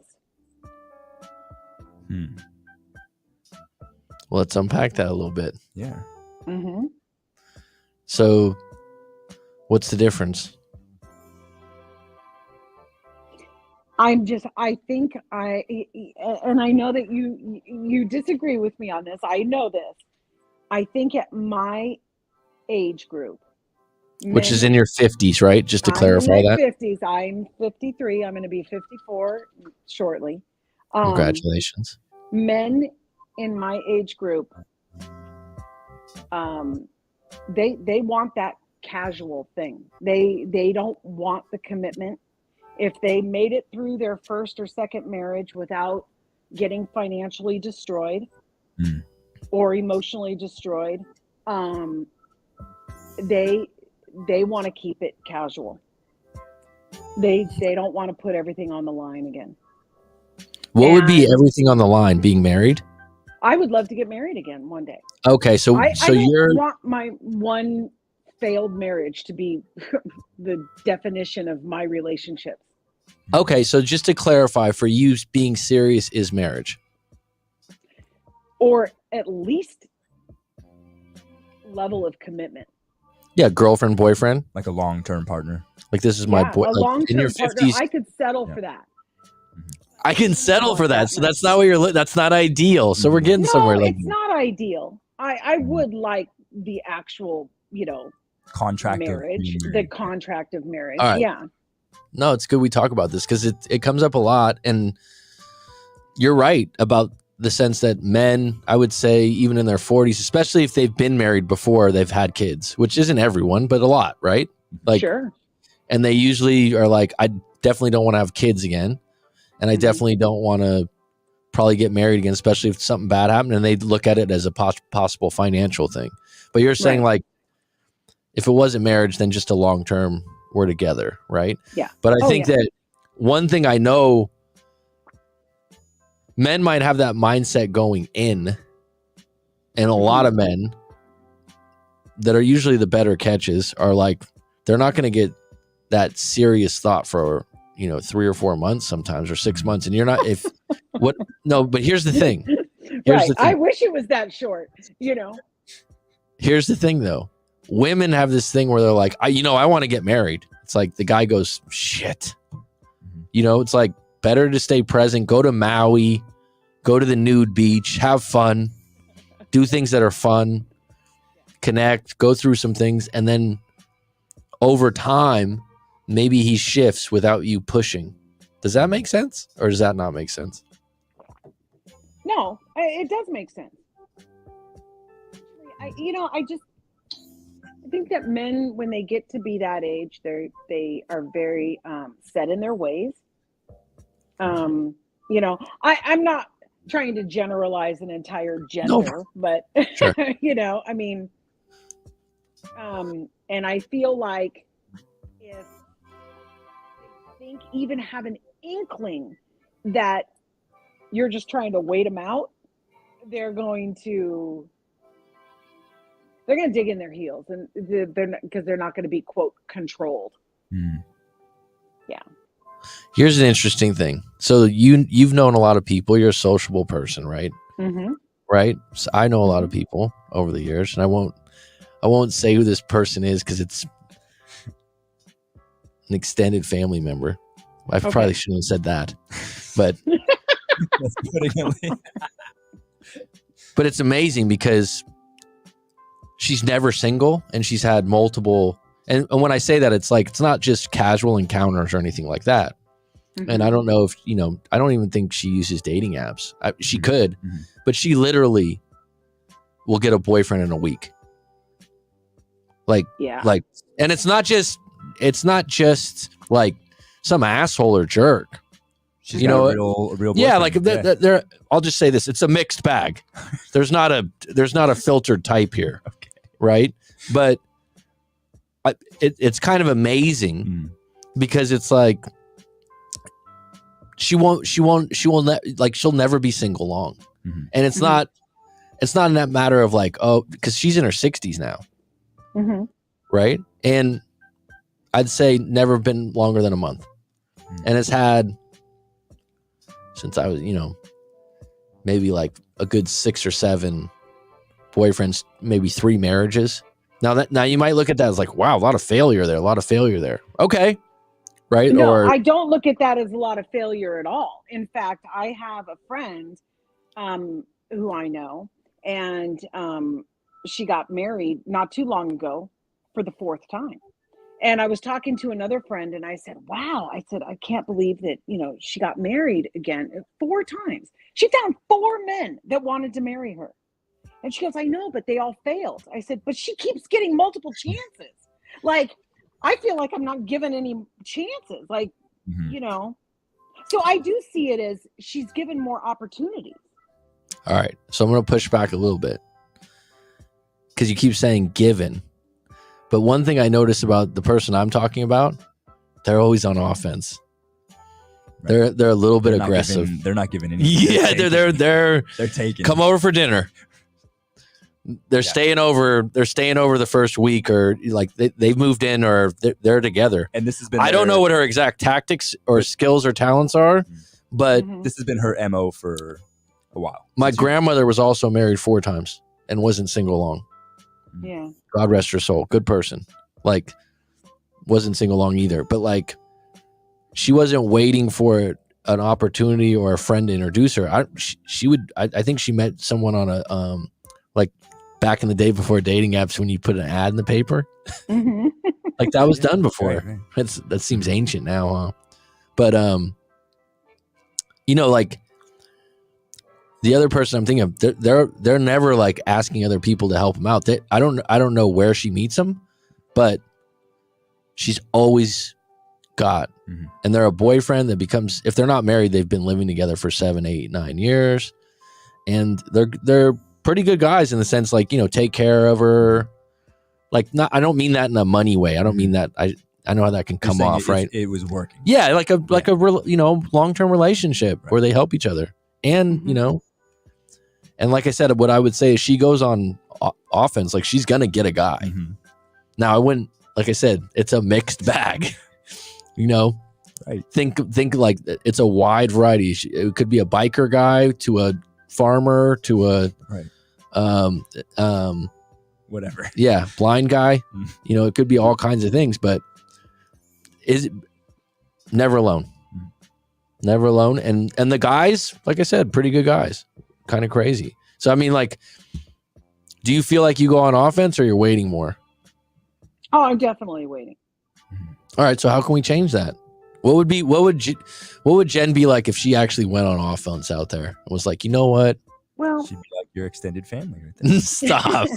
Well, let's unpack that a little bit. Yeah. So, what's the difference? I think and I know that you disagree with me on this. I know this. I think at my age group, which is in your 50s, right? Just to clarify that. 50s. I'm 53. I'm going to be 54 shortly. Congratulations. Men in my age group, they want that casual thing. They don't want the commitment. If they made it through their first or second marriage without getting financially destroyed or emotionally destroyed, they want to keep it casual. They don't want to put everything on the line again. What would be everything on the line? Being married? I would love to get married again one day. Okay, so I don't want my one failed marriage to be the definition of my relationships. Okay, so just to clarify, for you, being serious is marriage, or at least level of commitment. Yeah, girlfriend, boyfriend, like a long-term partner. Like this is my boy. A long-term in your partner, 50s, I could settle for that. I can settle for that. So that's not what you're. That's not ideal. So we're getting somewhere. Like it's not ideal. I would like the actual, contract marriage, the contract of marriage. All right. Yeah. No, it's good we talk about this because it comes up a lot, and you're right about the sense that men, I would say, even in their 40s, especially if they've been married before, they've had kids, which isn't everyone, but a lot, right? Like, sure. And they usually are like, I definitely don't want to have kids again, and I definitely don't want to probably get married again, especially if something bad happened, and they look at it as a possible financial thing. But you're saying like, if it wasn't marriage, then just a long-term, we're together, right? Yeah. But I think that one thing I know, men might have that mindset going in, and a lot of men that are usually the better catches are like, they're not going to get that serious thought for 3 or 4 months sometimes, or 6 months, and you're not but here's the thing. I wish it was that short. Here's the thing though. Women have this thing where they're like, I want to get married. It's like the guy goes, shit. It's like better to stay present, go to Maui, go to the nude beach, have fun, do things that are fun, connect, go through some things. And then over time, maybe he shifts without you pushing. Does that make sense, or does that not make sense? No, it does make sense. I think that men, when they get to be that age, they are very set in their ways. I'm not trying to generalize an entire gender, but Sure. I mean, and I feel like if they think, even have an inkling that you're just trying to wait them out, they're going to dig in their heels, and they're not going to be, quote, controlled. Yeah. Here's an interesting thing. So you've known a lot of people. You're a sociable person, right? Mm-hmm. Right. So I know a lot of people over the years, and I won't say who this person is because it's an extended family member. I probably shouldn't have said that, but but it's amazing because she's never single and she's had multiple. And when I say that, it's like, it's not just casual encounters or anything like that. Mm-hmm. And I don't know if, I don't even think she uses dating apps. She could, but she literally will get a boyfriend in a week. And it's not just like some asshole or jerk. She's a real boyfriend. Yeah, like they're. I'll just say this: it's a mixed bag. There's not a filtered type here, right? But it's kind of amazing because it's like she'll never be single long, and it's not in that matter of like, because she's in her 60s now, right? And I'd say never been longer than a month, and has had, since I was, maybe like a good 6 or 7 boyfriends, maybe 3 marriages. Now you might look at that as like, wow, a lot of failure there. Okay. Right. No, I don't look at that as a lot of failure at all. In fact, I have a friend who I know, and she got married not too long ago for the 4th time. And I was talking to another friend, and I said, wow, I can't believe that, she got married again 4 times. She found 4 men that wanted to marry her. And she goes, I know, but they all failed. I said, but she keeps getting multiple chances. Like, I feel like I'm not given any chances. Like, so I do see it as she's given more opportunities. All right. So I'm going to push back a little bit because you keep saying given. But one thing I notice about the person I'm talking about, they're always on offense. Right. They're a little bit aggressive. They're not giving any. Yeah, they're taking. Come over for dinner. They're staying over. They're staying over the first week, or like they've moved in, or they're together. And this has been. I don't know what her exact tactics or skills or talents are, but this has been her MO for a while. My grandmother was also married 4 times and wasn't single long. Yeah. God rest her soul. Good person. Like, wasn't single long either. But like, she wasn't waiting for an opportunity or a friend to introduce her. I think she met someone on a like back in the day before dating apps, when you put an ad in the paper. Like that was done before. Right. That seems ancient now, huh? But like the other person I'm thinking of, they're never like asking other people to help them out. I don't know where she meets them, but she's always got, and they're a boyfriend that becomes, if they're not married, they've been living together for 7, 8, 9 years, and they're pretty good guys in the sense, like, take care of her. Like, not, I don't mean that in a money way. I don't mean that. I know how that can come off, right? It was working. Yeah, like a long-term relationship where they help each other, and and like I said, what I would say is she goes on offense. Like, she's gonna get a guy. Now, I wouldn't, like I said, it's a mixed bag. Right? Think like it's a wide variety. It could be a biker guy to a farmer to a whatever. Yeah, blind guy. It could be all kinds of things, but is it never alone? Never alone. And the guys, like I said, pretty good guys. Kind of crazy. So I mean, like, do you feel like you go on offense, or you're waiting more? Oh, I'm definitely waiting. All right, so how can we change that? What would Jen be like if she actually went on offense out there and was like, you know what? Well, She'd be like your extended family right there. Stop.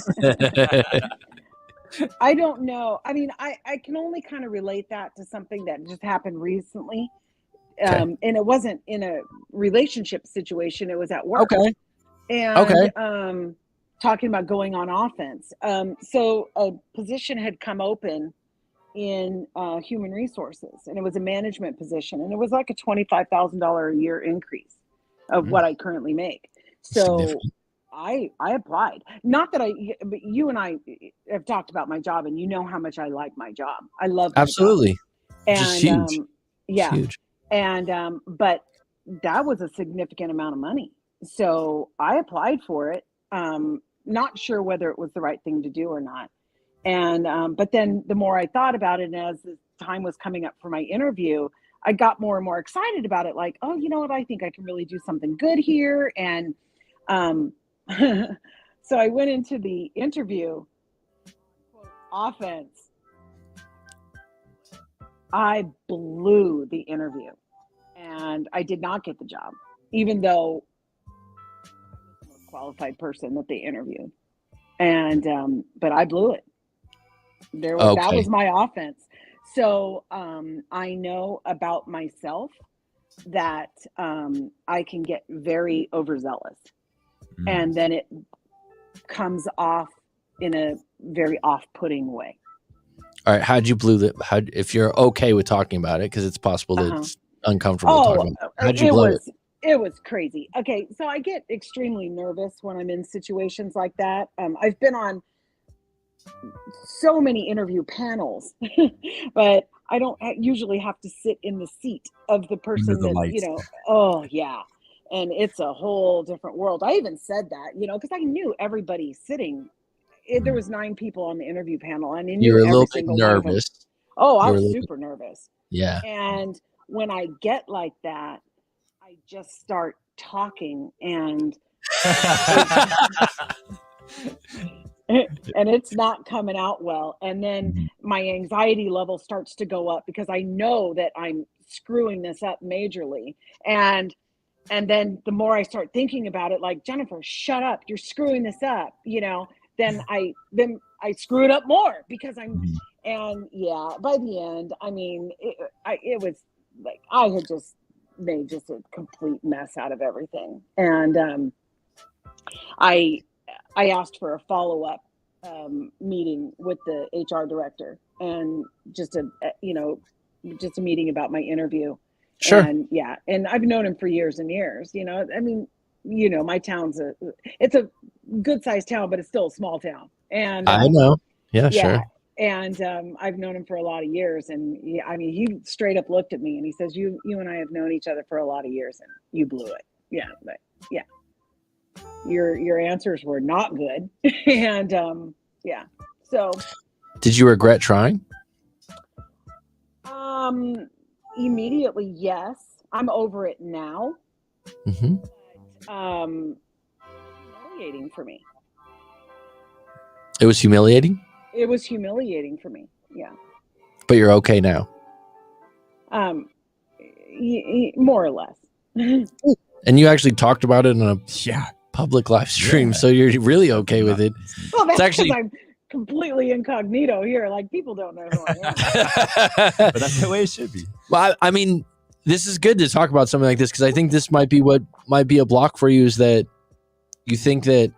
I don't know. I mean, I can only kind of relate that to something that just happened recently. Okay. And it wasn't in a relationship situation. It was at work. Okay. And talking about going on offense. So a position had come open in human resources, and it was a management position, and it was like a $25,000 a year increase of what I currently make. So I applied. Not that but you and I have talked about my job, and you know how much I like my job. I love my Absolutely. job. Just huge. Yeah. It's huge. And but that was a significant amount of money. So I applied for it. Not sure whether it was the right thing to do or not. And but then the more I thought about it, and as the time was coming up for my interview, I got more and more excited about it. Like, oh, you know what? I think I can really do something good here. And so I went into the interview. Offense. I blew the interview, and I did not get the job, even though I was the most qualified person that they interviewed. And but I blew it. That was my offense. So I know about myself that I can get very overzealous, and then it comes off in a very off-putting way. All right, how'd you blow that? If you're okay with talking about it, because it's possible that it's uncomfortable talking about it. How'd you blow it? It was crazy. Okay, so I get extremely nervous when I'm in situations like that. I've been on so many interview panels, but I don't usually have to sit in the seat of the person that, you know, oh yeah. And it's a whole different world. I even said that, you know, because I knew everybody sitting. There was 9 people on the interview panel, and I knew you were a every little bit single nervous. one of them. Oh, I was super nervous. Yeah. And when I get like that, I just start talking, and and it's not coming out well. And then my anxiety level starts to go up because I know that I'm screwing this up majorly. And then the more I start thinking about it, like, Jennifer, shut up, you're screwing this up, you know, then I screw it up more because and yeah, by the end, I mean, it was like, I had just made just a complete mess out of everything. And I asked for a follow-up meeting with the HR director, and just a meeting about my interview. Sure. And yeah, and I've known him for years and years, you know. I mean, you know, my town's it's a good sized town, but it's still a small town. And I know. Yeah, sure. And I've known him for a lot of years, and I mean, he straight up looked at me and he says, you and I have known each other for a lot of years, and you blew it. Yeah, but yeah, your answers were not good. And yeah, so did you regret trying? Immediately, yes. I'm over it now. But, humiliating for me. It was humiliating? It was humiliating for me, yeah. But you're okay now? More or less. And you actually talked about it in a public live stream, so you're really okay with it. Well, that's actually, I'm completely incognito here. Like, people don't know who I am. But that's the way it should be. Well, I mean, this is good to talk about something like this, because I think this might be what might be a block for you, is that you think that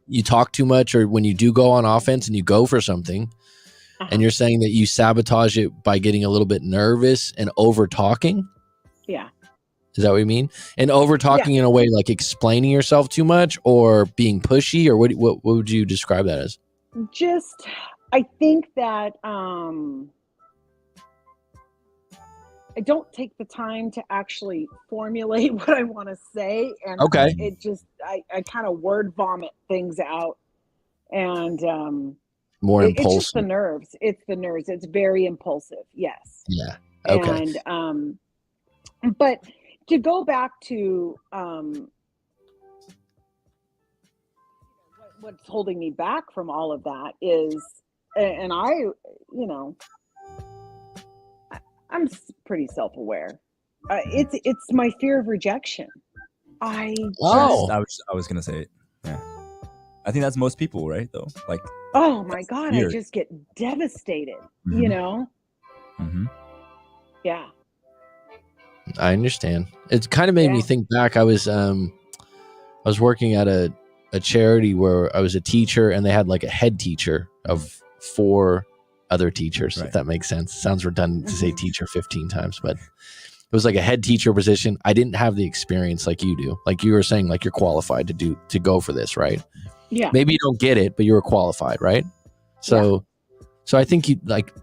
you talk too much, or when you do go on offense and you go for something, and you're saying that you sabotage it by getting a little bit nervous and over talking. Yeah. Is that what you mean? And over talking in a way like explaining yourself too much, or being pushy, or what would you describe that as? Just, I think that I don't take the time to actually formulate what I want to say, and it just I kind of word vomit things out, and more impulsive. It's just the nerves. It's the nerves. It's very impulsive. Yes. Yeah. Okay. And but to go back to what's holding me back from all of that is, and I, you know, pretty self-aware. It's my fear of rejection. I was gonna say it. Yeah, I think that's most people, right? Though, like, oh my God, I just get devastated. Mm-hmm. You know. Mm-hmm. Yeah. I understand. It kind of made me think back. I was working at a charity where I was a teacher, and they had like a head teacher of 4 other teachers, if that makes sense. Sounds redundant to say teacher 15 times, but it was like a head teacher position. I didn't have the experience like you do. Like you were saying, like you're qualified to go for this, right? Yeah. Maybe you don't get it, but you were qualified, right? So I think you like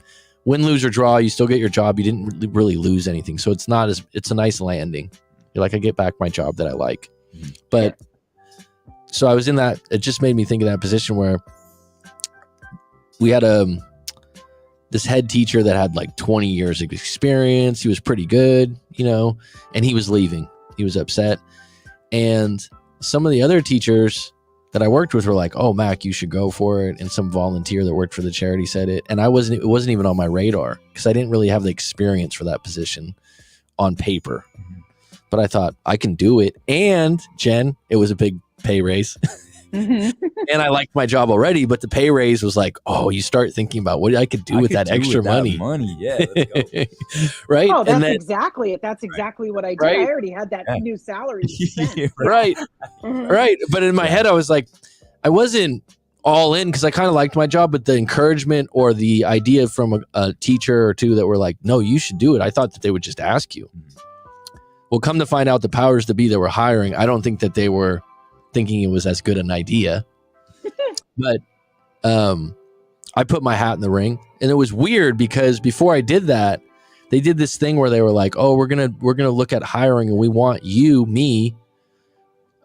win, lose or draw, you still get your job. You didn't really lose anything. So it's a nice landing. You're like, I get back my job that I like. But so I was in that, it just made me think of that position where we had this head teacher that had like 20 years of experience. He was pretty good, and he was leaving. He was upset. And some of the other teachers that I worked with were like, oh, Mac, you should go for it. And some volunteer that worked for the charity said it. And it wasn't even on my radar because I didn't really have the experience for that position on paper. But I thought I can do it. And Jen, it was a big pay raise. And I liked my job already, but the pay raise was like, oh, you start thinking about what I could do with that extra money. Yeah, let's go. Right? Oh, exactly it. That's exactly what I did. Right? I already had that new salary. Right. Right. But in my head, I was like, I wasn't all in because I kind of liked my job, but the encouragement or the idea from a teacher or two that were like, no, you should do it. I thought that they would just ask you. Well, come to find out the powers that be that were hiring, I don't think that they were thinking it was as good an idea. But I put my hat in the ring, and it was weird because before I did that, they did this thing where they were like, oh, we're gonna look at hiring, and we want me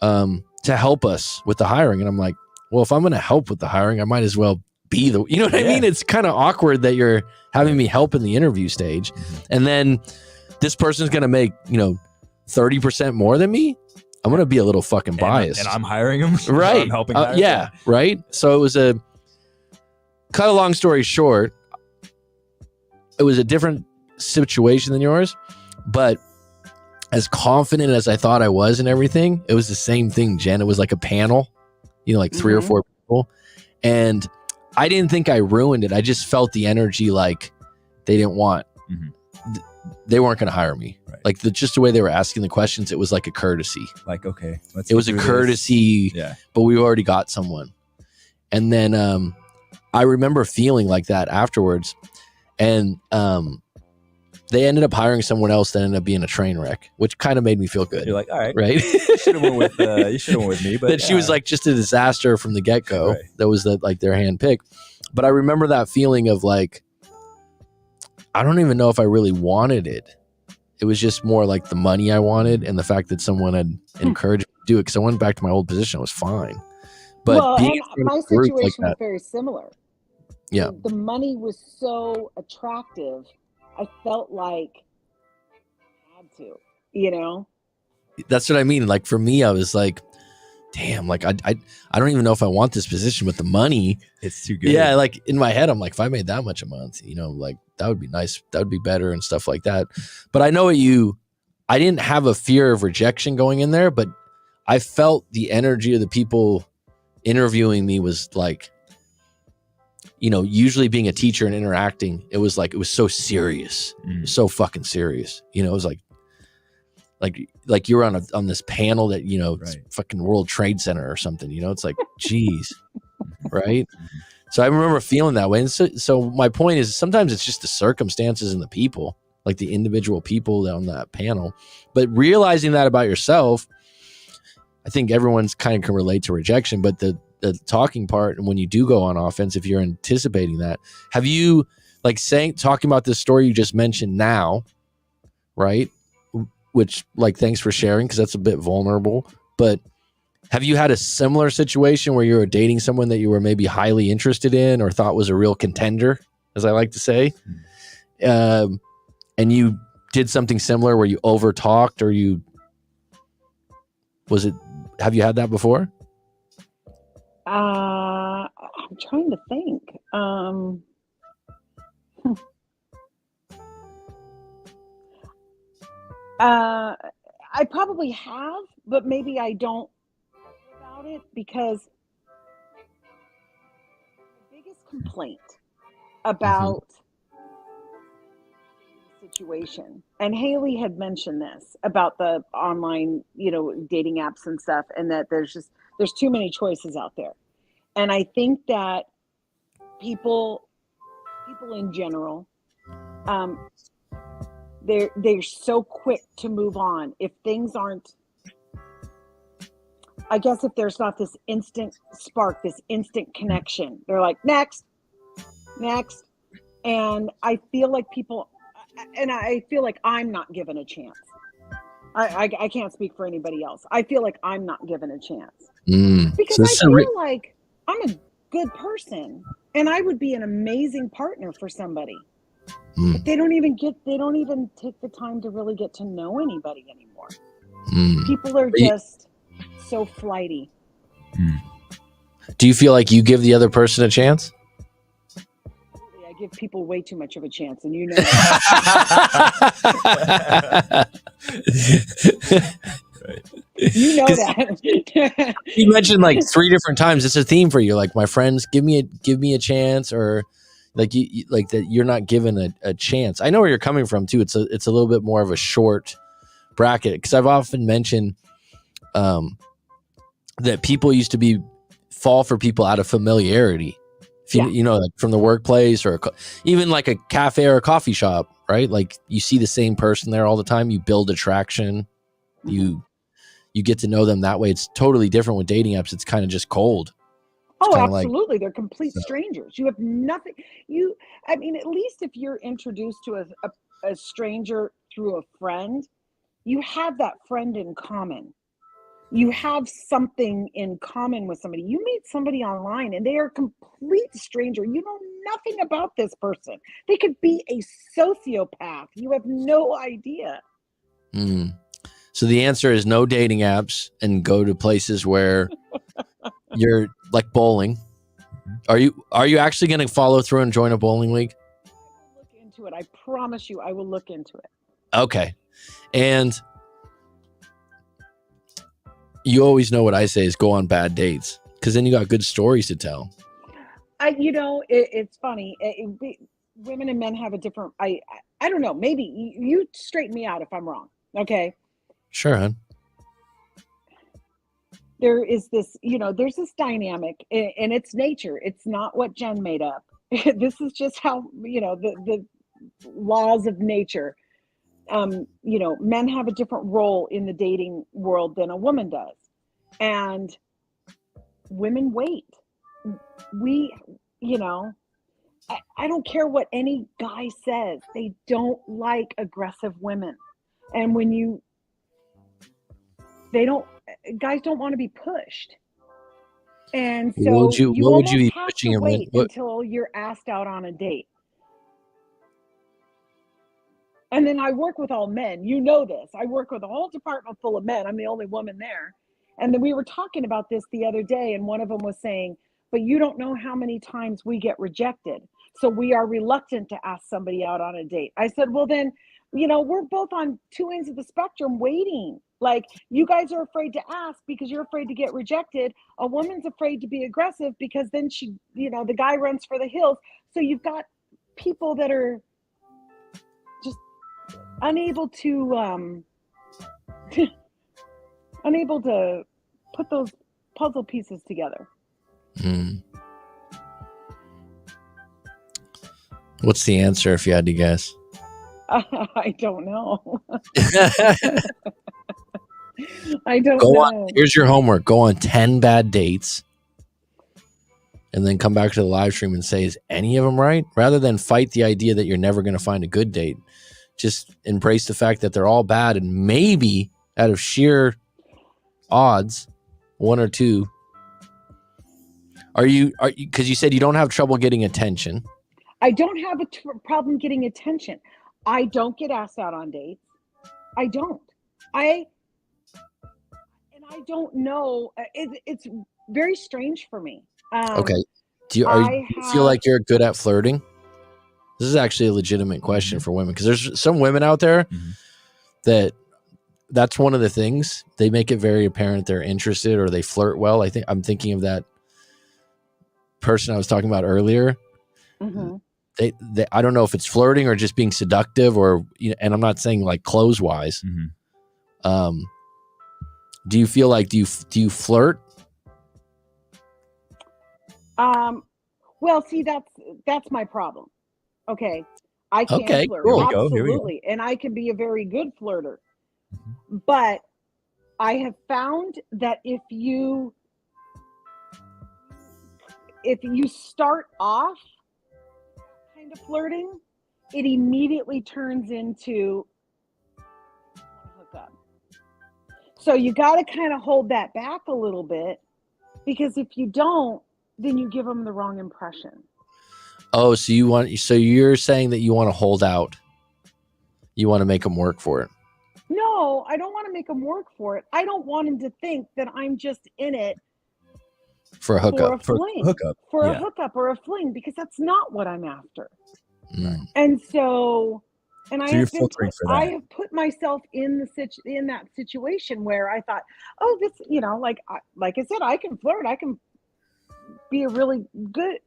to help us with the hiring. And I'm like, well, if I'm gonna help with the hiring, I might as well be the, you know what I mean? It's kind of awkward that you're having me help in the interview stage, and then this person's gonna make 30% more than me. I'm going to be a little fucking biased. And I'm hiring him. Right. I'm helping hire him. Right. So it was cut a long story short, it was a different situation than yours, but as confident as I thought I was in everything, it was the same thing, Jen. It was like a panel, like 3 or 4 people. And I didn't think I ruined it. I just felt the energy like they didn't want, they weren't going to hire me. Right. Like just the way they were asking the questions, it was like a courtesy. Like, okay, it was a courtesy, but we already got someone. And then I remember feeling like that afterwards. And they ended up hiring someone else that ended up being a train wreck, which kind of made me feel good. You're like, all right. You should have went with me. But that she was like just a disaster from the get-go. Right. That was like their hand pick. But I remember that feeling of like, I don't even know if I really wanted it. It was just more like the money I wanted and the fact that someone had encouraged me to do it, because I went back to my old position. It was fine. But my situation was very similar. Yeah. The money was so attractive. I felt like I had to, That's what I mean. Like for me, I was like, damn, like I don't even know if I want this position with the money. It's too good. Yeah, like in my head, I'm like, if I made that much a month, like that would be nice. That would be better and stuff like that. But I know I didn't have a fear of rejection going in there, but I felt the energy of the people interviewing me was like, usually being a teacher and interacting, it was so serious, so fucking serious. It was like you're on this panel that it's fucking World Trade Center or something. It's like, geez, right? So I remember feeling that way. And so my point is, sometimes it's just the circumstances and the people, like the individual people on that panel. But realizing that about yourself, I think everyone's kind of can relate to rejection. But the talking part, and when you do go on offense, if you're anticipating that, have you talking about this story you just mentioned now, right? Which thanks for sharing, because that's a bit vulnerable. But have you had a similar situation where you were dating someone that you were maybe highly interested in or thought was a real contender, as I like to say, and you did something similar where you over talked, or have you had that before? I'm trying to think. I probably have, but maybe I don't about it because the biggest complaint about the situation, and Haley had mentioned this about the online, dating apps and stuff, and that there's too many choices out there. And I think that people in general, they're so quick to move on if things aren't, I guess, if there's not this instant spark, this instant connection, they're like, next. And I feel like I'm not given a chance. I can't speak for anybody else. I feel like I'm not given a chance because I feel like I'm a good person and I would be an amazing partner for somebody. But they don't even take the time to really get to know anybody anymore. People are just so flighty. Do you feel like you give the other person a chance? I give people way too much of a chance, and you know you know that. You mentioned like 3 different times. It's a theme for you. Like, my friends, give me a chance, or like you like that you're not given a chance. I know where you're coming from too. It's a little bit more of a short bracket, because I've often mentioned that people used to fall for people out of familiarity. If you know, like from the workplace or even like a cafe or a coffee shop, right? Like, you see the same person there all the time. You build attraction. You get to know them that way. It's totally different with dating apps. It's kind of just cold. Oh, absolutely. They're complete strangers. You have nothing. At least if you're introduced to a stranger through a friend, you have that friend in common. You have something in common with somebody. You meet somebody online and they are a complete stranger. You know nothing about this person. They could be a sociopath. You have no idea. So the answer is no dating apps and go to places where you're like bowling. Are you actually going to follow through and join a bowling league? I will look into it. I promise you I will look into it. Okay. And you always know what I say is go on bad dates, because then you got good stories to tell. It's funny. Women and men have a different, I don't know, maybe you straighten me out if I'm wrong. Okay. Sure, hon. There is this, there's this dynamic, and it's nature. It's not what Jen made up. This is just how, the laws of nature. Men have a different role in the dating world than a woman does. And women wait. I don't care what any guy says. They don't like aggressive women. And guys don't want to be pushed. And so what would you be have pushing to him wait with? until you're asked out on a date. And then I work with all men. You know this. I work with a whole department full of men. I'm the only woman there. And then we were talking about this the other day, and one of them was saying, but you don't know how many times we get rejected. So we are reluctant to ask somebody out on a date. I said, well, then, we're both on two ends of the spectrum waiting. Like, you guys are afraid to ask because you're afraid to get rejected. A woman's afraid to be aggressive because then she, the guy runs for the hills. So you've got people that are just unable to put those puzzle pieces together. What's the answer if you had to guess? I don't know. I don't know. Here's your homework. Go on 10 bad dates and then come back to the live stream and say, is any of them right? Rather than fight the idea that you're never going to find a good date. Just embrace the fact that they're all bad, and maybe out of sheer odds, 1 or 2. Are you because you said you don't have trouble getting attention. I don't have a problem getting attention. I don't get asked out on dates. I don't. I don't know. It's very strange for me. Okay. Do you feel like you're good at flirting? This is actually a legitimate question for women, because there's some women out there that that's one of the things. They make it very apparent they're interested or they flirt well. I'm thinking of that person I was talking about earlier. Mm-hmm. They I don't know if it's flirting or just being seductive, or and I'm not saying like clothes wise. Mm-hmm. Do you feel like do you flirt? Well, see, that's my problem. Okay, I can flirt, cool. absolutely, and I can be a very good flirter. Mm-hmm. But I have found that if you start off kind of flirting, it immediately turns into hookup. So you got to kind of hold that back a little bit, because if you don't, then you give them the wrong impression. Oh, so you're saying that you want to hold out. You want to make them work for it. No, I don't want to make them work for it. I don't want them to think that I'm just in it for a hookup, for a hookup or a fling, because that's not what I'm after. Mm. And so, and I have put myself in that situation where I thought, oh, this, like I said, I can flirt. I can be really good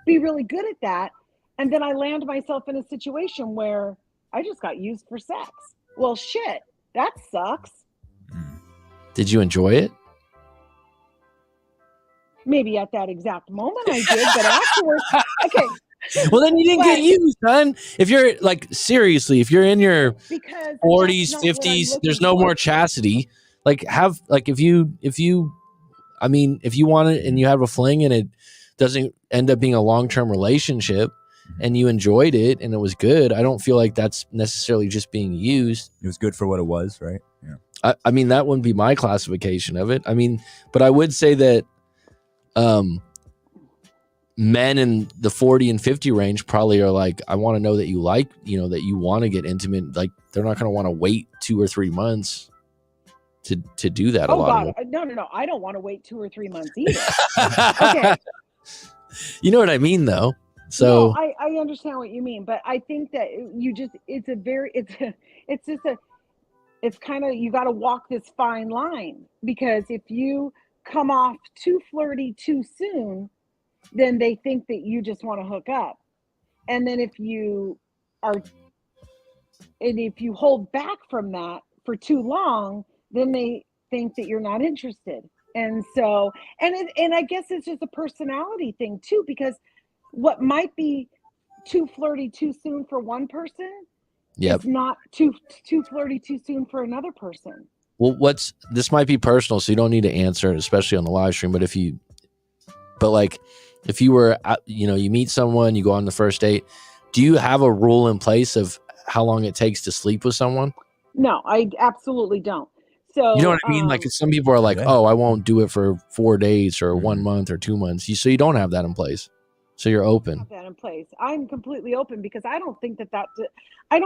at that. And then I land myself in a situation where I just got used for sex. Well, shit, that sucks. Did you enjoy it? Maybe at that exact moment I did, but afterwards, okay. Well, then you didn't get used, son. If you're like, seriously, if you're in your 40s, 50s, there's no more chastity. Like if you want it and you have a fling and it doesn't end up being a long-term relationship and you enjoyed it and it was good, I don't feel like that's necessarily just being used. It was good for what it was, right? Yeah. I mean, that wouldn't be my classification of it. I mean, but I would say that men in the 40 and 50 range probably are like, I want to know that you like, that you want to get intimate. Like, they're not going to want to wait 2 or 3 months to do that. Oh, God. No. I don't want to wait 2 or 3 months either. Okay. You know what I mean, though? So no, I understand what you mean, but I think that it's kind of, you got to walk this fine line, because if you come off too flirty too soon, then they think that you just want to hook up. And then if you hold back from that for too long, then they think that you're not interested. And so, and I guess it's just a personality thing too, because what might be too flirty too soon for one person is not too flirty too soon for another person. Well, this might be personal, so you don't need to answer it, especially on the live stream. But if you were, you meet someone, you go on the first date, do you have a rule in place of how long it takes to sleep with someone? No, I absolutely don't. So, you know what I mean? Like, some people are like, oh, I won't do it for 4 days or 1 month or 2 months. So you don't have that in place. So you're open. Have that in place. I'm completely open, because I don't think that I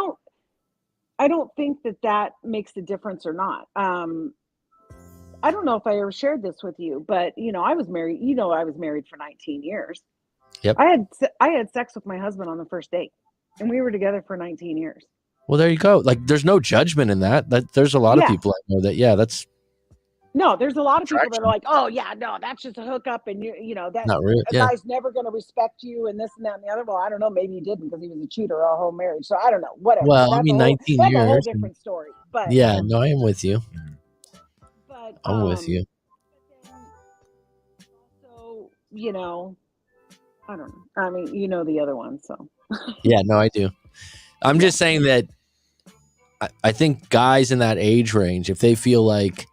don't think that makes a difference or not. I don't know if I ever shared this with you, but I was married. I was married for 19 years. Yep. I had sex with my husband on the first date, and we were together for 19 years. Well, there you go. Like, there's no judgment in that. There's a lot of people I know that. Yeah, that's. No, there's a lot of people that are like, oh yeah, no, that's just a hookup, and that not really. A guy's never going to respect you, and this and that and the other. Well, I don't know. Maybe he didn't, because he was a cheater our whole marriage. So I don't know. Whatever. Well, I mean, 19 years. That's a whole different story. But yeah, no, I am with you. But I'm with you. Also, I don't know. I mean, the other one. So. Yeah, no, I do. I'm just saying that I think guys in that age range, if they feel like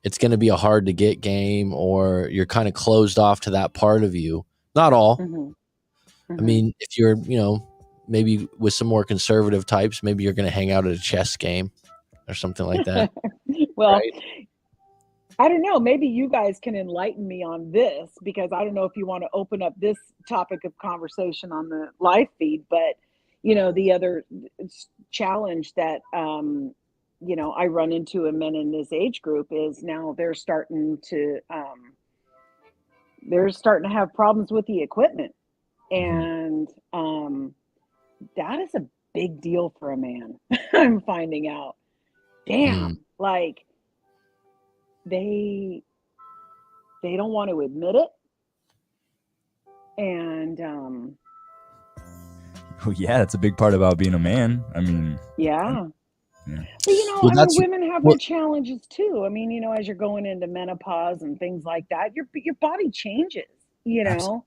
it's going to be a hard to get game, or you're kind of closed off to that part of you, not all. Mm-hmm. Mm-hmm. I mean, if you're, maybe with some more conservative types, maybe you're going to hang out at a chess game or something like that. Well, right? I don't know. Maybe you guys can enlighten me on this, because I don't know if you want to open up this topic of conversation on the live feed, but the other challenge that, I run into in men in this age group is now they're starting to have problems with the equipment. And that is a big deal for a man. I'm finding out. Damn, like they don't want to admit it. And Well, yeah, that's a big part about being a man. I mean, yeah. Yeah. But you know, Well, I mean, that's- women have their challenges too. I mean, you know, as you're going into menopause and things like that, your body changes, you know.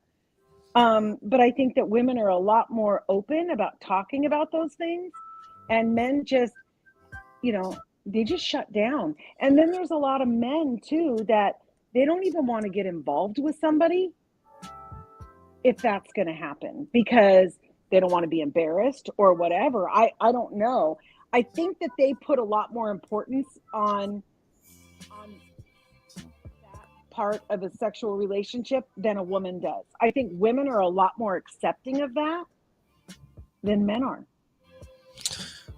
But I think that women are a lot more open about talking about those things, and men just, you know, they just shut down. And then there's a lot of men too that they don't even want to get involved with somebody if that's going to happen because they don't want to be embarrassed or whatever. I don't know. I think that they put a lot more importance on that part of a sexual relationship than a woman does. I think women are a lot more accepting of that than men are.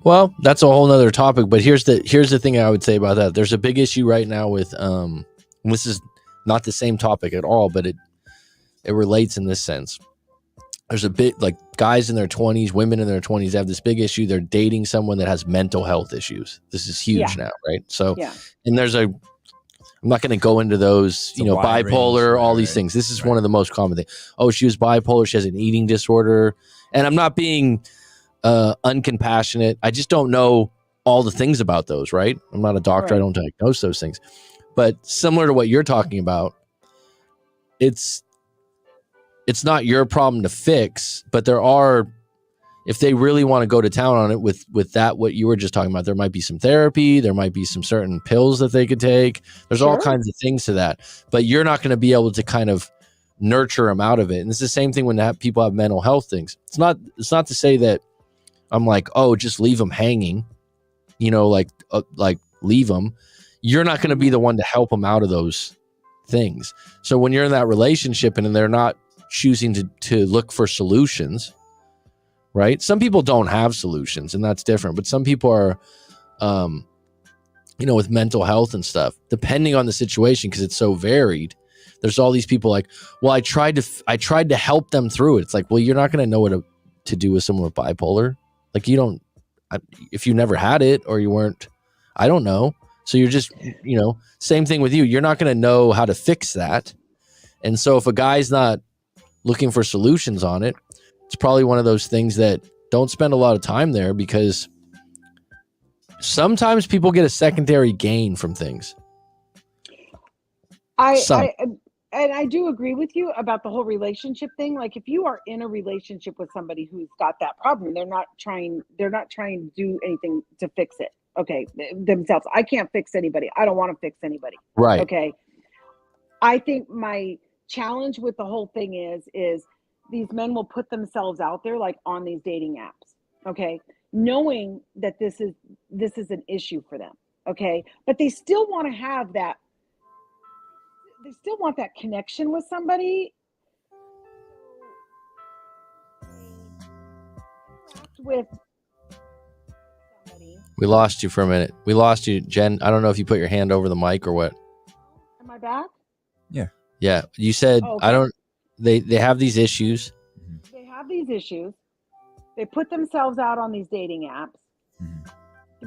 Well, that's a whole nother topic, but here's the thing I would say about that. There's a big issue right now with this is not the same topic at all, but it relates in this sense. There's a bit like guys in their 20s, women in their 20s have this big issue. They're dating someone that has mental health issues. This is huge now, right? So, and I'm not going to go into those, It's a wide bipolar, range, all these things. This is one of the most common things. Oh, she was bipolar. She has an eating disorder. And I'm not being uncompassionate. I just don't know all the things about those, right? I'm not a doctor. Right. I don't diagnose those things. But similar to what you're talking about, it's not your problem to fix, but there are, if they really want to go to town on it with that, what you were just talking about, there might be some therapy, there might be some certain pills that they could take. There's all kinds of things to that, but you're not going to be able to kind of nurture them out of it. And it's the same thing when people have mental health things. It's not to say that I'm like, oh, just leave them hanging, like leave them. You're not going to be the one to help them out of those things. So when you're in that relationship and they're not choosing to look for solutions, right? Some people don't have solutions and that's different, but some people are, with mental health and stuff, depending on the situation, because it's so varied. There's all these people like, well, I tried to help them through it. It's like, well, you're not going to know what to do with someone with bipolar. Like if you never had it or you weren't, I don't know. So you're just, same thing with you. You're not going to know how to fix that. And so if a guy's not looking for solutions on it, it's probably one of those things that don't spend a lot of time there, because sometimes people get a secondary gain from things. I do agree with you about the whole relationship thing. Like if you are in a relationship with somebody who's got that problem, they're not trying to do anything to fix it. Okay, themselves. I can't fix anybody. I don't want to fix anybody. Right. Okay. I think my challenge with the whole thing is these men will put themselves out there like on these dating apps. Okay. Knowing that this is an issue for them. Okay. But they still want to have that. They still want that connection with somebody. With somebody. We lost you for a minute. We lost you, Jen. I don't know if you put your hand over the mic or what. Am I back? Yeah. Yeah. You said, okay. They have these issues. They have these issues. They put themselves out on these dating apps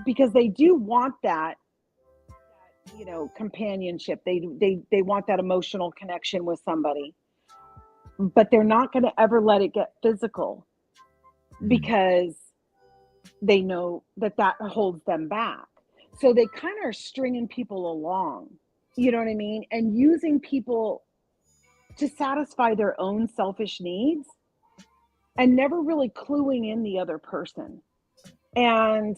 because they do want that companionship. They want that emotional connection with somebody, but they're not going to ever let it get physical because they know that holds them back. So they kind of are stringing people along, you know what I mean? And using people to satisfy their own selfish needs and never really cluing in the other person. And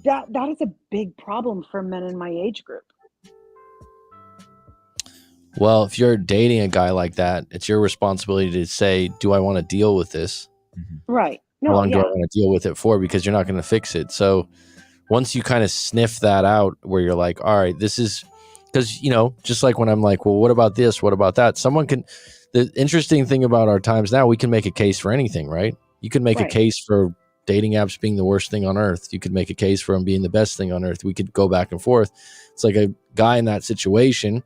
that is a big problem for men in my age group. Well, if you're dating a guy like that, it's your responsibility to say, do I want to deal with this? Right. How long do I want to deal with it for? Because you're not going to fix it. So once you kind of sniff that out where you're like, all right, this is because, just like when I'm like, well, what about this? What about that? The interesting thing about our times now, we can make a case for anything, right? You can make a case for dating apps being the worst thing on earth. You could make a case for them being the best thing on earth. We could go back and forth. It's like a guy in that situation.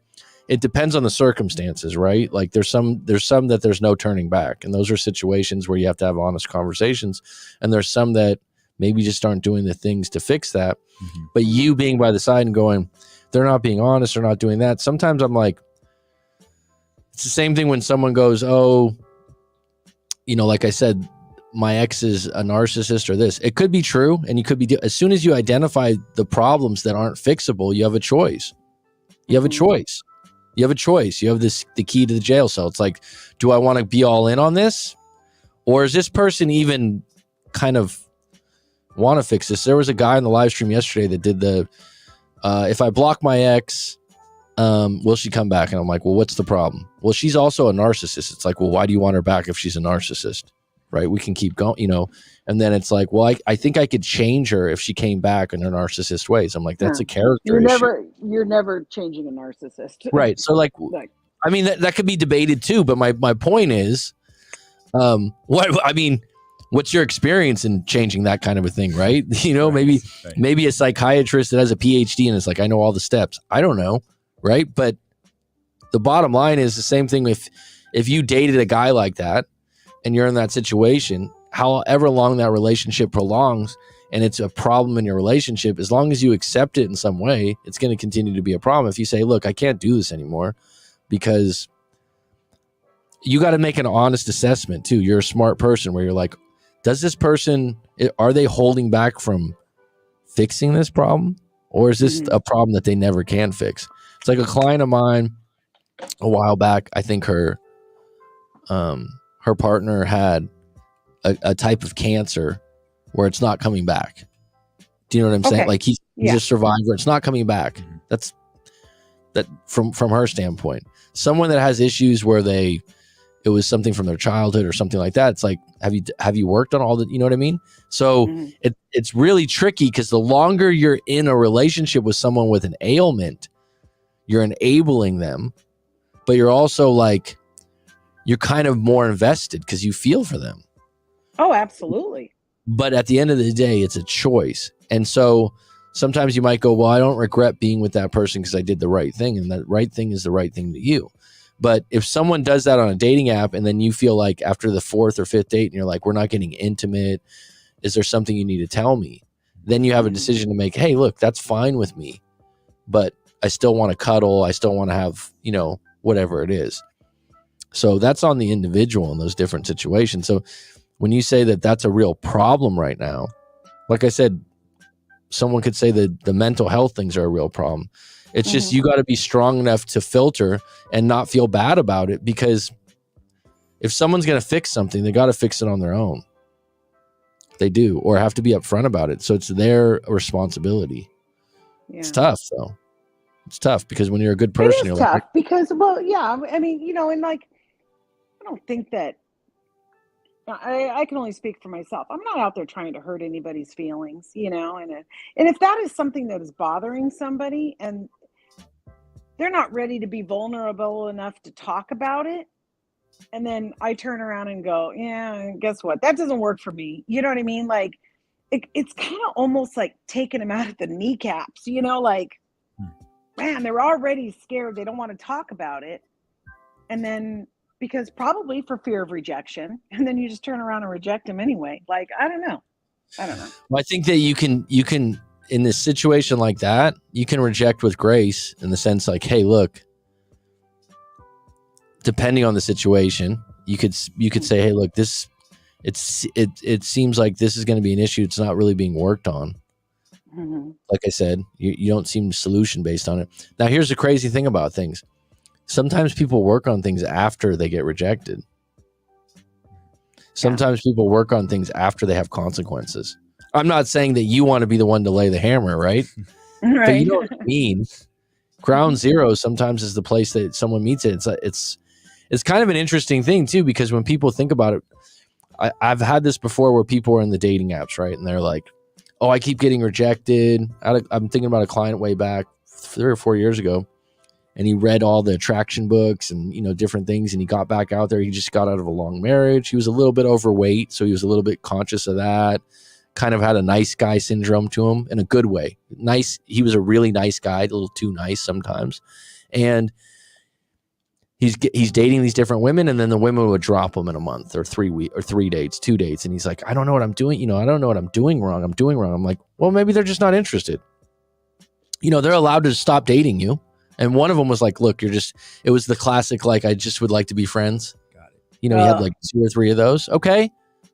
It depends on the circumstances, right? Like there's some that there's no turning back. And those are situations where you have to have honest conversations. And there's some that maybe just aren't doing the things to fix that. But you being by the side and going, they're not being honest, they're not doing that. Sometimes I'm like, it's the same thing when someone goes, oh, like I said, my ex is a narcissist or this. It could be true, and you could be, as soon as you identify the problems that aren't fixable, you have a choice. You have a choice. You have a choice. You have the key to the jail cell. It's like, do I want to be all in on this? Or is this person even kind of want to fix this? There was a guy in the live stream yesterday that did if I block my ex, will she come back? And I'm like, well, what's the problem? Well, she's also a narcissist. It's like, well, why do you want her back if she's a narcissist? Right? We can keep going, and then it's like, well, I think I could change her if she came back in her narcissist ways. I'm like, that's a character issue. You're never changing a narcissist. Right. So I mean, that could be debated too, but my point is, what's your experience in changing that kind of a thing, right? Maybe a psychiatrist that has a PhD and it's like, I know all the steps. I don't know, right? But the bottom line is the same thing. If you dated a guy like that and you're in that situation, however long that relationship prolongs and it's a problem in your relationship, as long as you accept it in some way, it's going to continue to be a problem. If you say, look, I can't do this anymore, because you got to make an honest assessment too. You're a smart person where you're like, does this person, are they holding back from fixing this problem? Or is this a problem that they never can fix? It's like a client of mine a while back. I think her partner had a type of cancer where it's not coming back. Do you know what I'm saying? Like he's a survivor. It's not coming back. That's that from her standpoint. Someone that has issues where it was something from their childhood or something like that. It's like, have you worked on all the, you know what I mean? So it's really tricky because the longer you're in a relationship with someone with an ailment, you're enabling them, but you're also like, you're kind of more invested because you feel for them. Oh, absolutely. But at the end of the day, it's a choice. And so sometimes you might go, well, I don't regret being with that person because I did the right thing. And that right thing is the right thing to you. But if someone does that on a dating app and then you feel like after the fourth or fifth date and you're like, we're not getting intimate, is there something you need to tell me? Then you have a decision to make. Hey, look, that's fine with me, but I still want to cuddle. I still want to have, whatever it is. So that's on the individual in those different situations. So when you say that that's a real problem right now, like I said, someone could say that the mental health things are a real problem. It's just, you got to be strong enough to filter and not feel bad about it, because if someone's going to fix something, they got to fix it on their own. They do, or have to be upfront about it. So it's their responsibility. Yeah. It's tough though. It's tough because when you're a good person, you're tough because, well, yeah, I mean, and like, I don't think that I can only speak for myself. I'm not out there trying to hurt anybody's feelings, and if that is something that is bothering somebody and they're not ready to be vulnerable enough to talk about it, and then I turn around and go, yeah, guess what? That doesn't work for me. You know what I mean? Like, it's kind of almost like taking them out of the kneecaps, like, man, they're already scared. They don't want to talk about it. And then, because probably for fear of rejection, and then you just turn around and reject them anyway. Like, I don't know. Well, I think that you can, in this situation like that, you can reject with grace in the sense like, hey, look, depending on the situation, you could say, hey, look, it seems like this is going to be an issue. It's not really being worked on. Like I said, you don't seem solution based on it. Now, here's the crazy thing about things. Sometimes people work on things after they get rejected. Sometimes people work on things after they have consequences. I'm not saying that you want to be the one to lay the hammer, right? Right. But you know what I mean. Ground zero sometimes is the place that someone meets it. It's kind of an interesting thing too, because when people think about it, I've had this before where people are in the dating apps, right? And they're like, oh, I keep getting rejected. I'm thinking about a client way back 3 or 4 years ago, and he read all the attraction books and, different things. And he got back out there. He just got out of a long marriage. He was a little bit overweight, so he was a little bit conscious of that. Kind of had a nice guy syndrome to him in a good way. Nice. He was a really nice guy, a little too nice sometimes. And he's dating these different women, and then the women would drop him in a month or 2 dates, and he's like, I don't know what I'm doing. I don't know what I'm doing wrong. I'm like, well, maybe they're just not interested. They're allowed to stop dating you. And one of them was like, look, it was the classic, like, I just would like to be friends. Got it. He had like 2 or 3 of those. Okay.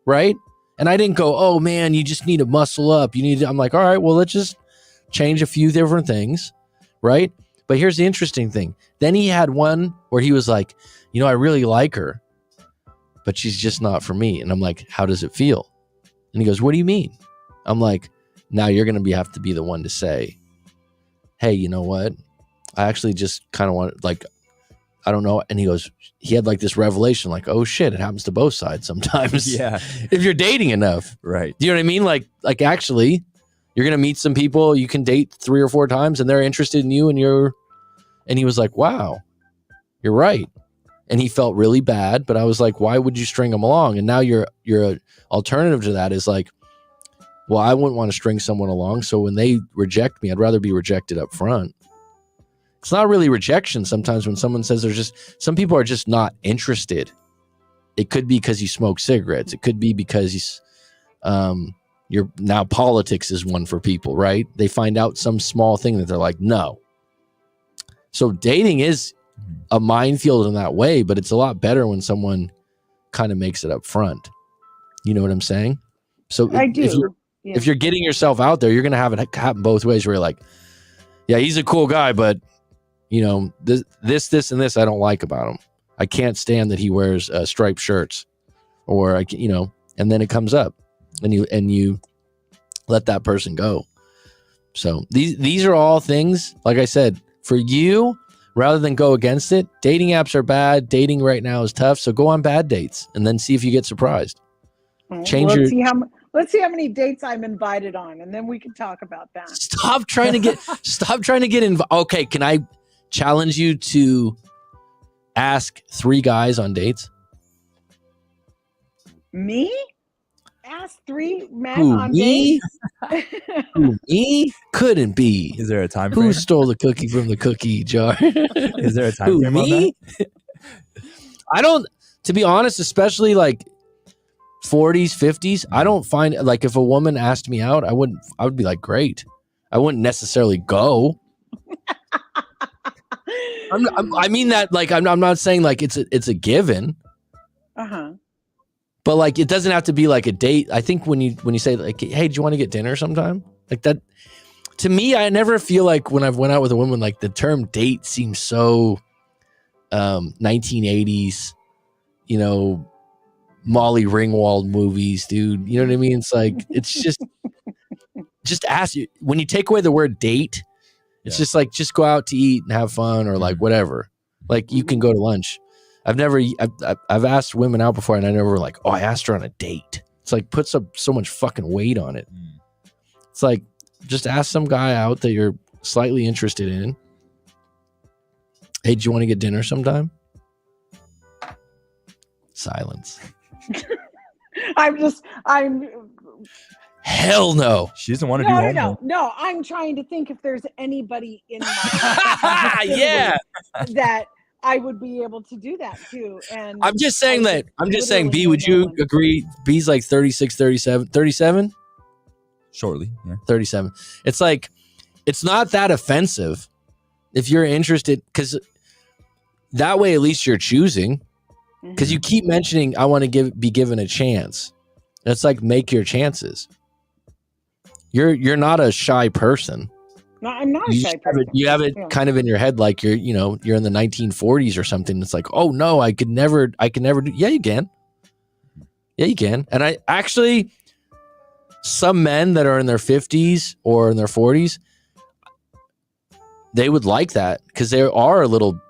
Right. And I didn't go, oh man, you just need to muscle up. I'm like, all right, well, let's just change a few different things. Right. But here's the interesting thing. Then he had one where he was like, I really like her, but she's just not for me. And I'm like, how does it feel? And he goes, what do you mean? I'm like, now you're going to have to be the one to say, hey, you know what? I actually just kind of want, like, I don't know. And he had like this revelation, like, oh shit, it happens to both sides sometimes. Yeah. If you're dating enough. Right. Do you know what I mean? Like actually, you're going to meet some people you can date 3 or 4 times and they're interested in you, and he was like, wow, you're right. And he felt really bad, but I was like, why would you string them along? And now your alternative to that is like, well, I wouldn't want to string someone along. So when they reject me, I'd rather be rejected up front. It's not really rejection sometimes when someone says some people are just not interested. It could be because you smoke cigarettes. It could be because you're now politics is one for people, right? They find out some small thing that they're like, no. So dating is a minefield in that way, but it's a lot better when someone kind of makes it up front. You know what I'm saying? So I do. If you're getting yourself out there, you're going to have it happen both ways where you're like, yeah, he's a cool guy, but this, and this I don't like about him. I can't stand that he wears striped shirts, or and then it comes up and you let that person go. So these are all things, like I said, for you, rather than go against it. Dating apps are bad. Dating right now is tough. So go on bad dates and then see if you get surprised. Let's see how many dates I'm invited on, and then we can talk about that. Stop trying to get involved. Okay, can I challenge you to ask 3 guys on dates? Me? Ask 3 men on dates? Who, me? Couldn't be. Is there a time frame? Who stole the cookie from the cookie jar? Is there a time frame on that? I don't, to be honest, especially like 40s, 50s, I don't find, like, if a woman asked me out, I would be like, great. I wouldn't necessarily go. I mean that, like, I'm not saying like it's a given. But like, it doesn't have to be like a date. I think when you say like, hey, do you want to get dinner sometime? Like that, to me, I never feel like when I've went out with a woman, like the term date seems so 1980s, Molly Ringwald movies, dude. You know what I mean? It's like, it's just ask you, when you take away the word date, it's just like, just go out to eat and have fun, or like whatever. Like you can go to lunch. I've asked women out before, and I never like, oh, I asked her on a date. It's like, puts up so much fucking weight on it. It's like, just ask some guy out that you're slightly interested in. Hey, do you want to get dinner sometime? Silence. Hell no. She doesn't want to do homework. No. I'm trying to think if there's anybody in my that I would be able to do that too. And I'm just saying B, would you agree? B's like 36, 37? Shortly, yeah. 37. It's like, it's not that offensive if you're interested, because that way at least you're choosing. Because you keep mentioning, I want to be given a chance. It's like, make your chances. You're not a shy person. No, I'm not a shy person. You have it kind of in your head like you're in the 1940s or something. It's like, oh no, I can never do. Yeah, you can. Yeah, you can. And I actually, some men that are in their 50s or in their 40s, they would like that, because there are a little,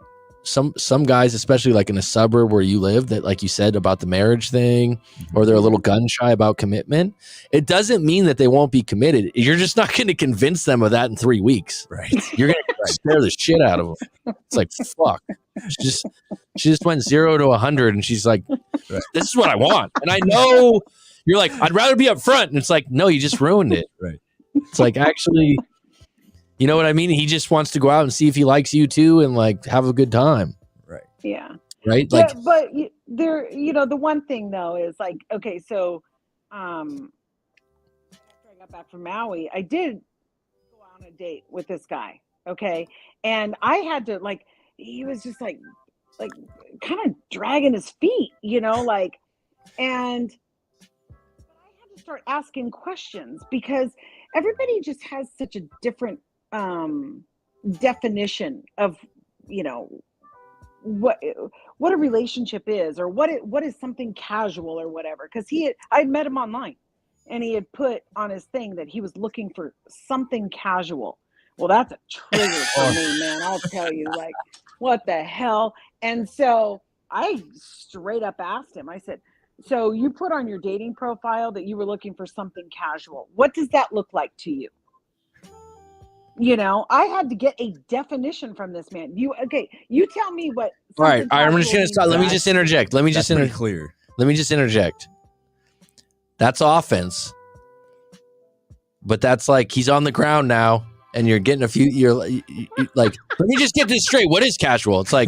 some guys, especially like in a suburb where you live, that, like you said about the marriage thing, or they're a little gun shy about commitment. It doesn't mean that they won't be committed. You're just not going to convince them of that in 3 weeks. Right. You're going to scare the shit out of them. It's like, fuck. She just went 0 to 100, and she's like, this is what I want. And I know you're like, I'd rather be up front. And it's like, no, you just ruined it. Right. It's like, actually, you know what I mean? He just wants to go out and see if he likes you too, and like have a good time. Right. Yeah. Right? Like, but there, the one thing though is like, okay, so after I got back from Maui, I did go on a date with this guy. Okay. And I had to like, he was just like kind of dragging his feet, like, and I had to start asking questions because everybody just has such a different definition of, what a relationship is, or what is something casual or whatever. Because I'd met him online, and he had put on his thing that he was looking for something casual. Well, that's a trigger for me, man. I'll tell you, like, what the hell? And so I straight up asked him. I said, so you put on your dating profile that you were looking for something casual. What does that look like to you? I had to get a definition from this man. You tell me what. All right, I'm just gonna stop. Let me just interject. Clear. Let me just interject. That's offense, but that's like he's on the ground now, and you're getting a few. You're like, let me just get this straight. What is casual? It's like,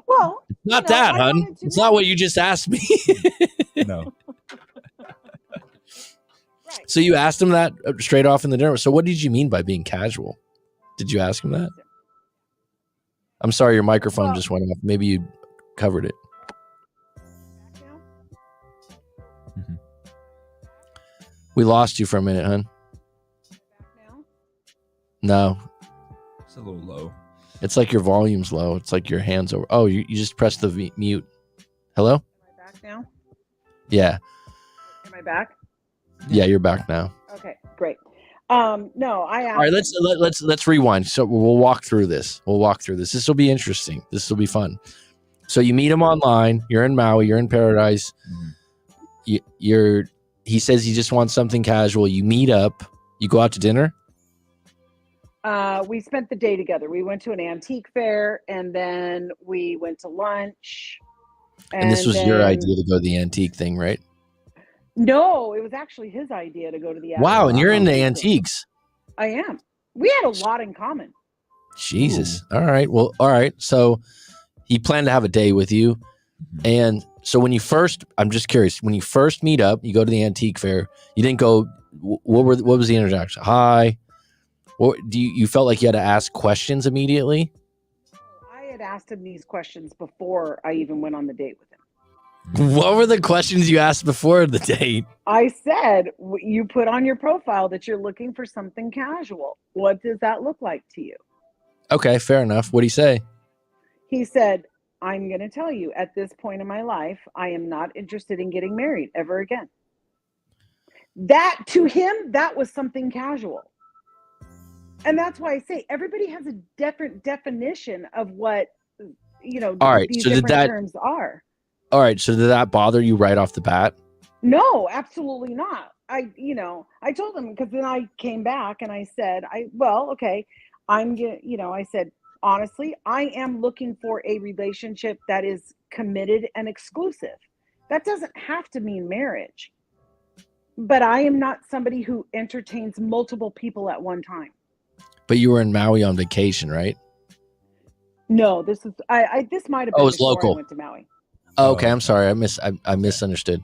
well, not that, hun. It's not what you just asked me. No. Right. So you asked him that straight off in the dinner. So what did you mean by being casual? Did you ask him that? I'm sorry, your microphone just went off. Maybe you covered it. Mm-hmm. We lost you for a minute, hun. No. It's a little low. It's like your volume's low. It's like your hand's over. Oh, you just pressed the mute. Hello? Am I back now? Yeah. Am I back? Yeah, you're back now. Okay, great. No, I asked. All right, let's rewind. So we'll walk through this. This will be interesting. This will be fun. So you meet him online. You're in Maui. You're in paradise. Mm-hmm. He says he just wants something casual. You meet up. You go out to dinner. We spent the day together. We went to an antique fair, and then we went to lunch. And this was your idea to go to the antique thing, right? No, it was actually his idea to go to the. Wow, and you're into antiques. I am. We had a lot in common. Jesus. Ooh. All right. Well, all right. So he planned to have a day with you. And so I'm just curious, when you first meet up, you go to the antique fair, you didn't go, what was the introduction? Hi. What you felt like you had to ask questions immediately? I had asked him these questions before I even went on the date with him. What were the questions you asked before the date? I said, you put on your profile that you're looking for something casual. What does that look like to you? Okay, fair enough. What did he say? He said, I'm going to tell you, at this point in my life, I am not interested in getting married ever again. That, to him, that was something casual. And that's why I say everybody has a different definition of what, all right, these so different terms are. All right, so did that bother you right off the bat? No, absolutely not. I told him, because then I came back and I said, okay, I said, honestly, I am looking for a relationship that is committed and exclusive. That doesn't have to mean marriage. But I am not somebody who entertains multiple people at one time. But you were in Maui on vacation, right? No, this is this might have been it's local. I went to Maui. Oh, okay, I'm sorry. I misunderstood.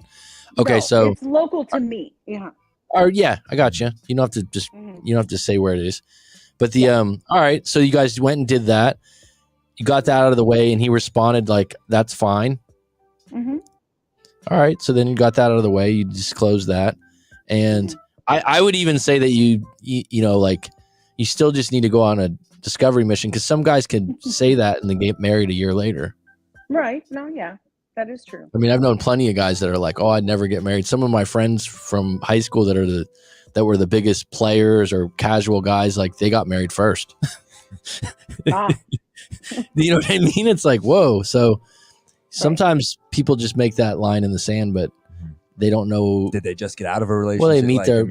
Okay, no, so it's local to me. Yeah. Or yeah, I got you. You don't have to just you don't have to say where it is. But the all right, so you guys went and did that. You got that out of the way, and he responded like, "That's fine." Mm-hmm. All right, so then you got that out of the way. You disclosed that, and I would even say that you still just need to go on a discovery mission, because some guys can say that and then get married a year later. Right. No. Yeah, that is true. I mean, I've known plenty of guys that are like, "Oh, I'd never get married." Some of my friends from high school that were the biggest players or casual guys, like they got married first. You know what I mean? It's like, whoa. So sometimes people just make that line in the sand, but they don't know. Did they just get out of a relationship? Well,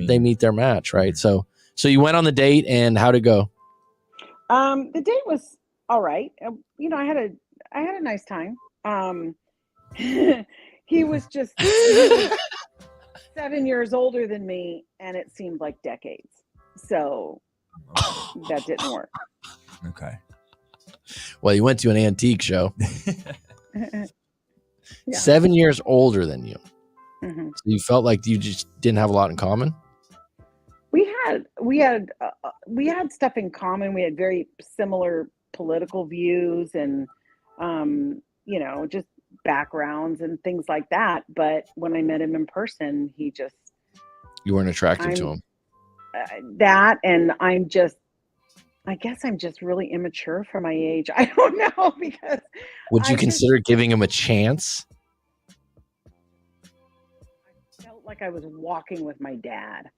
they meet their match, right? So you went on the date, and how'd it go? The date was all right. I had a nice time. He was 7 years older than me, and it seemed like decades. So that didn't work. Okay. Well, you went to an antique show. Yeah. 7 years older than you. Mm-hmm. So you felt like you just didn't have a lot in common? We had stuff in common. We had very similar political views and, just backgrounds and things like that. But when I met him in person, you weren't attracted to him. And I guess I'm just really immature for my age. I don't know, because would you consider giving him a chance? I felt like I was walking with my dad.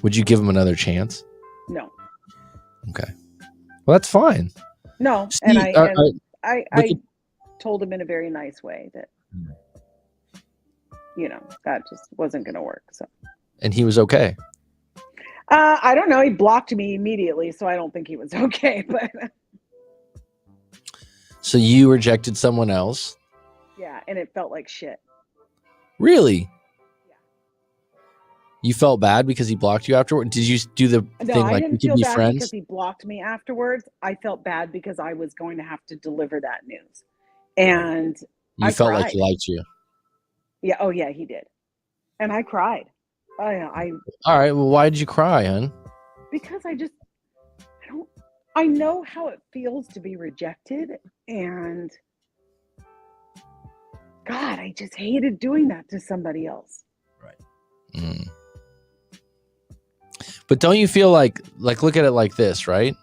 Would you give him another chance? No. Okay. Well, that's fine. No, See, and I told him in a very nice way that that just wasn't going to work. So. And he was okay. I don't know. He blocked me immediately, so I don't think he was okay. But so you rejected someone else? Yeah, and it felt like shit. Really? Yeah. You felt bad because he blocked you afterward? Did you do the thing like we could be friends? Because he blocked me afterwards. I felt bad because I was going to have to deliver that news, and you felt like he liked you. Yeah. Oh, yeah, he did, and I cried. All right. Well, why did you cry, hon? Because I know how it feels to be rejected, and God, I just hated doing that to somebody else. Right. Mm. But don't you feel like look at it like this, right?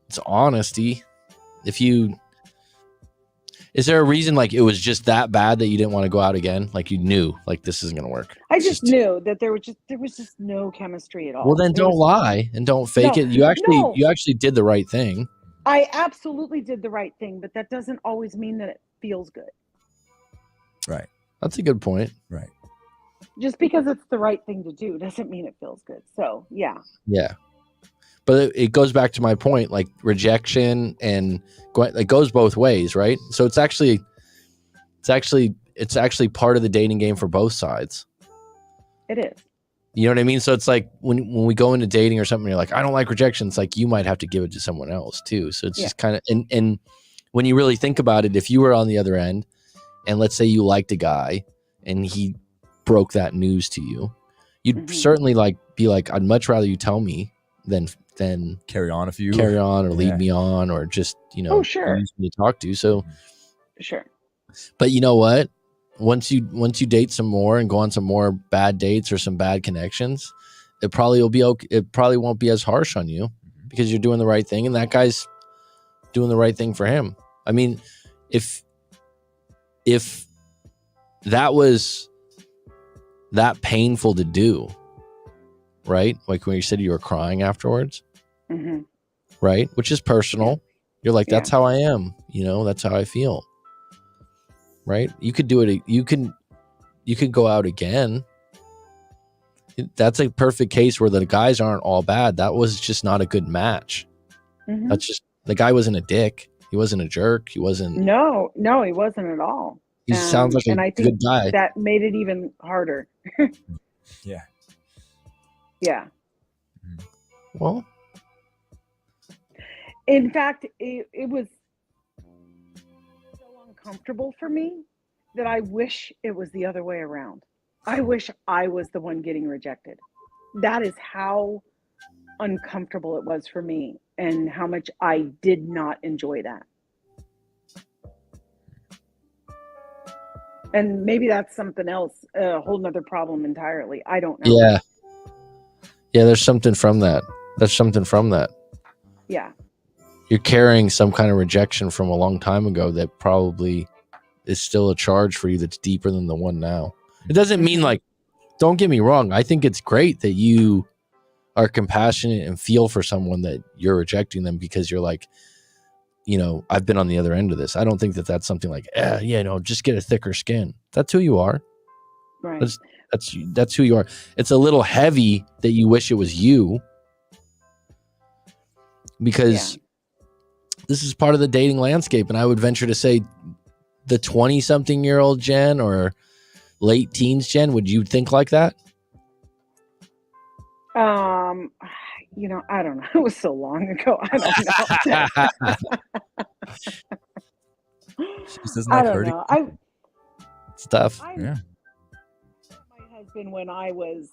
It's honesty. Is there a reason like it was just that bad that you didn't want to go out again? Like you knew like this isn't going to work. I just knew that there was just no chemistry at all. Well, then don't lie and don't fake it. You actually did the right thing. I absolutely did the right thing, but that doesn't always mean that it feels good. Right. That's a good point. Right. Just because it's the right thing to do doesn't mean it feels good. So, yeah. Yeah. But it goes back to my point, like rejection and it goes both ways, right? So it's actually part of the dating game for both sides. It is. You know what I mean? So it's like when we go into dating or something, you're like, I don't like rejection. It's like you might have to give it to someone else too. So it's just kind of and when you really think about it, if you were on the other end, and let's say you liked a guy and he broke that news to you, you'd certainly be like, I'd much rather you tell me than carry on or lead me on or just sure, to talk to. So sure. But you know what? Once you date some more and go on some more bad dates or some bad connections, it probably will be okay. It probably won't be as harsh on you because you're doing the right thing and that guy's doing the right thing for him. I mean, if that was that painful to do, right? Like when you said you were crying afterwards, right? Which is personal. You're like, that's how I am. That's how I feel. Right? You could do it. You could go out again. That's a perfect case where the guys aren't all bad. That was just not a good match. That's just, the guy wasn't a dick. He wasn't a jerk. He wasn't. No, he wasn't at all. He sounds like a good guy. That made it even harder. Yeah. Yeah. Well, in fact, it was so uncomfortable for me that I wish it was the other way around. I wish I was the one getting rejected. That is how uncomfortable it was for me and how much I did not enjoy that. And maybe that's something else, a whole nother problem entirely. I don't know. Yeah. Yeah, there's something from that. Yeah. You're carrying some kind of rejection from a long time ago that probably is still a charge for you that's deeper than the one now. It doesn't mean don't get me wrong. I think it's great that you are compassionate and feel for someone that you're rejecting them because you're like, I've been on the other end of this. I don't think that that's something like, just get a thicker skin. That's who you are. Right. That's who you are. It's a little heavy that you wish it was you because this is part of the dating landscape. And I would venture to say the 20-something-year-old Jen or late teens Jen, would you think like that? I don't know. It was so long ago. I don't know. She just doesn't I like don't hurting. know. It's tough. I Yeah. met my husband when I was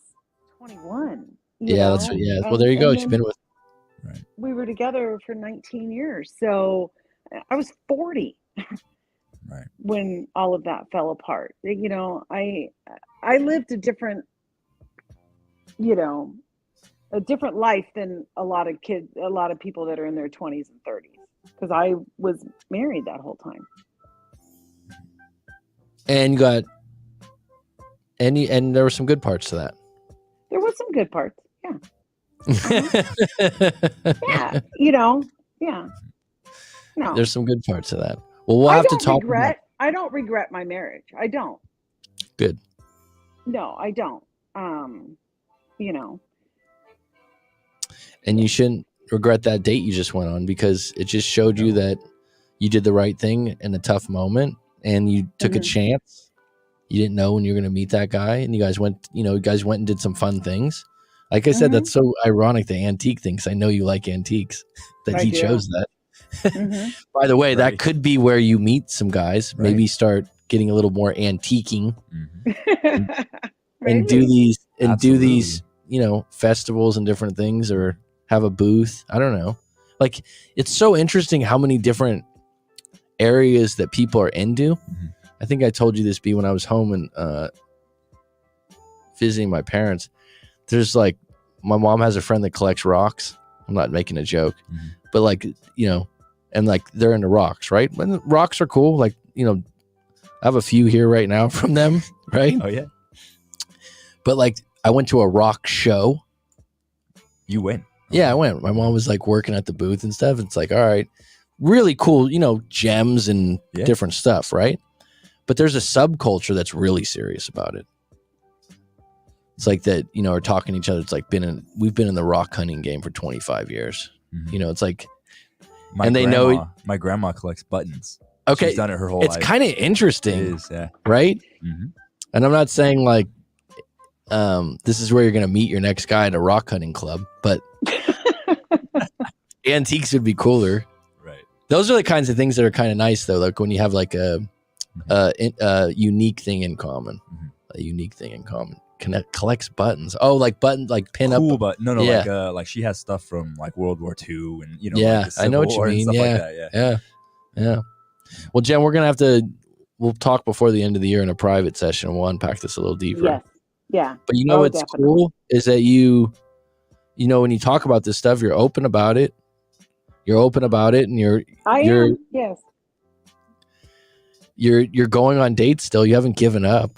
21. Yeah, that's what. Yeah. Well, there you go. You've been with. Right. We were together for 19 years. So I was 40 Right. when all of that fell apart. I lived a different, a different life than a lot of people that are in their 20s and 30s, because I was married that whole time. And you got and there were some good parts to that. There was some good parts. Yeah. Yeah. Yeah. No. There's some good parts to that. Well, we'll have to talk. I don't regret my marriage. I don't. Good. No, I don't. And you shouldn't regret that date you just went on, because it just showed you that you did the right thing in a tough moment, and you took a chance. You didn't know when you were going to meet that guy, and you guys went and did some fun things. Like I said, that's so ironic, the antique things. I know you like antiques, that he chose that. By the way, that could be where you meet some guys. Maybe start getting a little more antiquing, and do these festivals and different things, or have a booth. I don't know. Like, it's so interesting how many different areas that people are into. I think I told you this, B, when I was home and visiting my parents. There's like, my mom has a friend that collects rocks. I'm not making a joke, but like, and like they're into rocks, right? And rocks are cool. Like, I have a few here right now from them, right? Oh yeah. But like, I went to a rock show. You went? Yeah, I went. My mom was like working at the booth and stuff. It's like, all right, really cool, gems and different stuff, right? But there's a subculture that's really serious about it. It's like that, are talking to each other. It's like we've been in the rock hunting game for 25 years. It's like, my grandma collects buttons. Okay. She's done it her whole life. It's kind of interesting. It is, yeah. Right? And I'm not saying like, this is where you're going to meet your next guy at a rock hunting club, but antiques would be cooler. Right. Those are the kinds of things that are kind of nice, though. Like when you have like a unique thing in common. A unique thing in common. Collects buttons. Oh, like button, like pin cool, up. But no, yeah. like she has stuff from like World War II and like I know what you mean. Yeah. Like that, yeah. Well, Jen, we'll talk before the end of the year in a private session. We'll unpack this a little deeper. Yes. Yeah. But what's cool is that when you talk about this stuff, you're open about it. And yes. You're going on dates still. You haven't given up.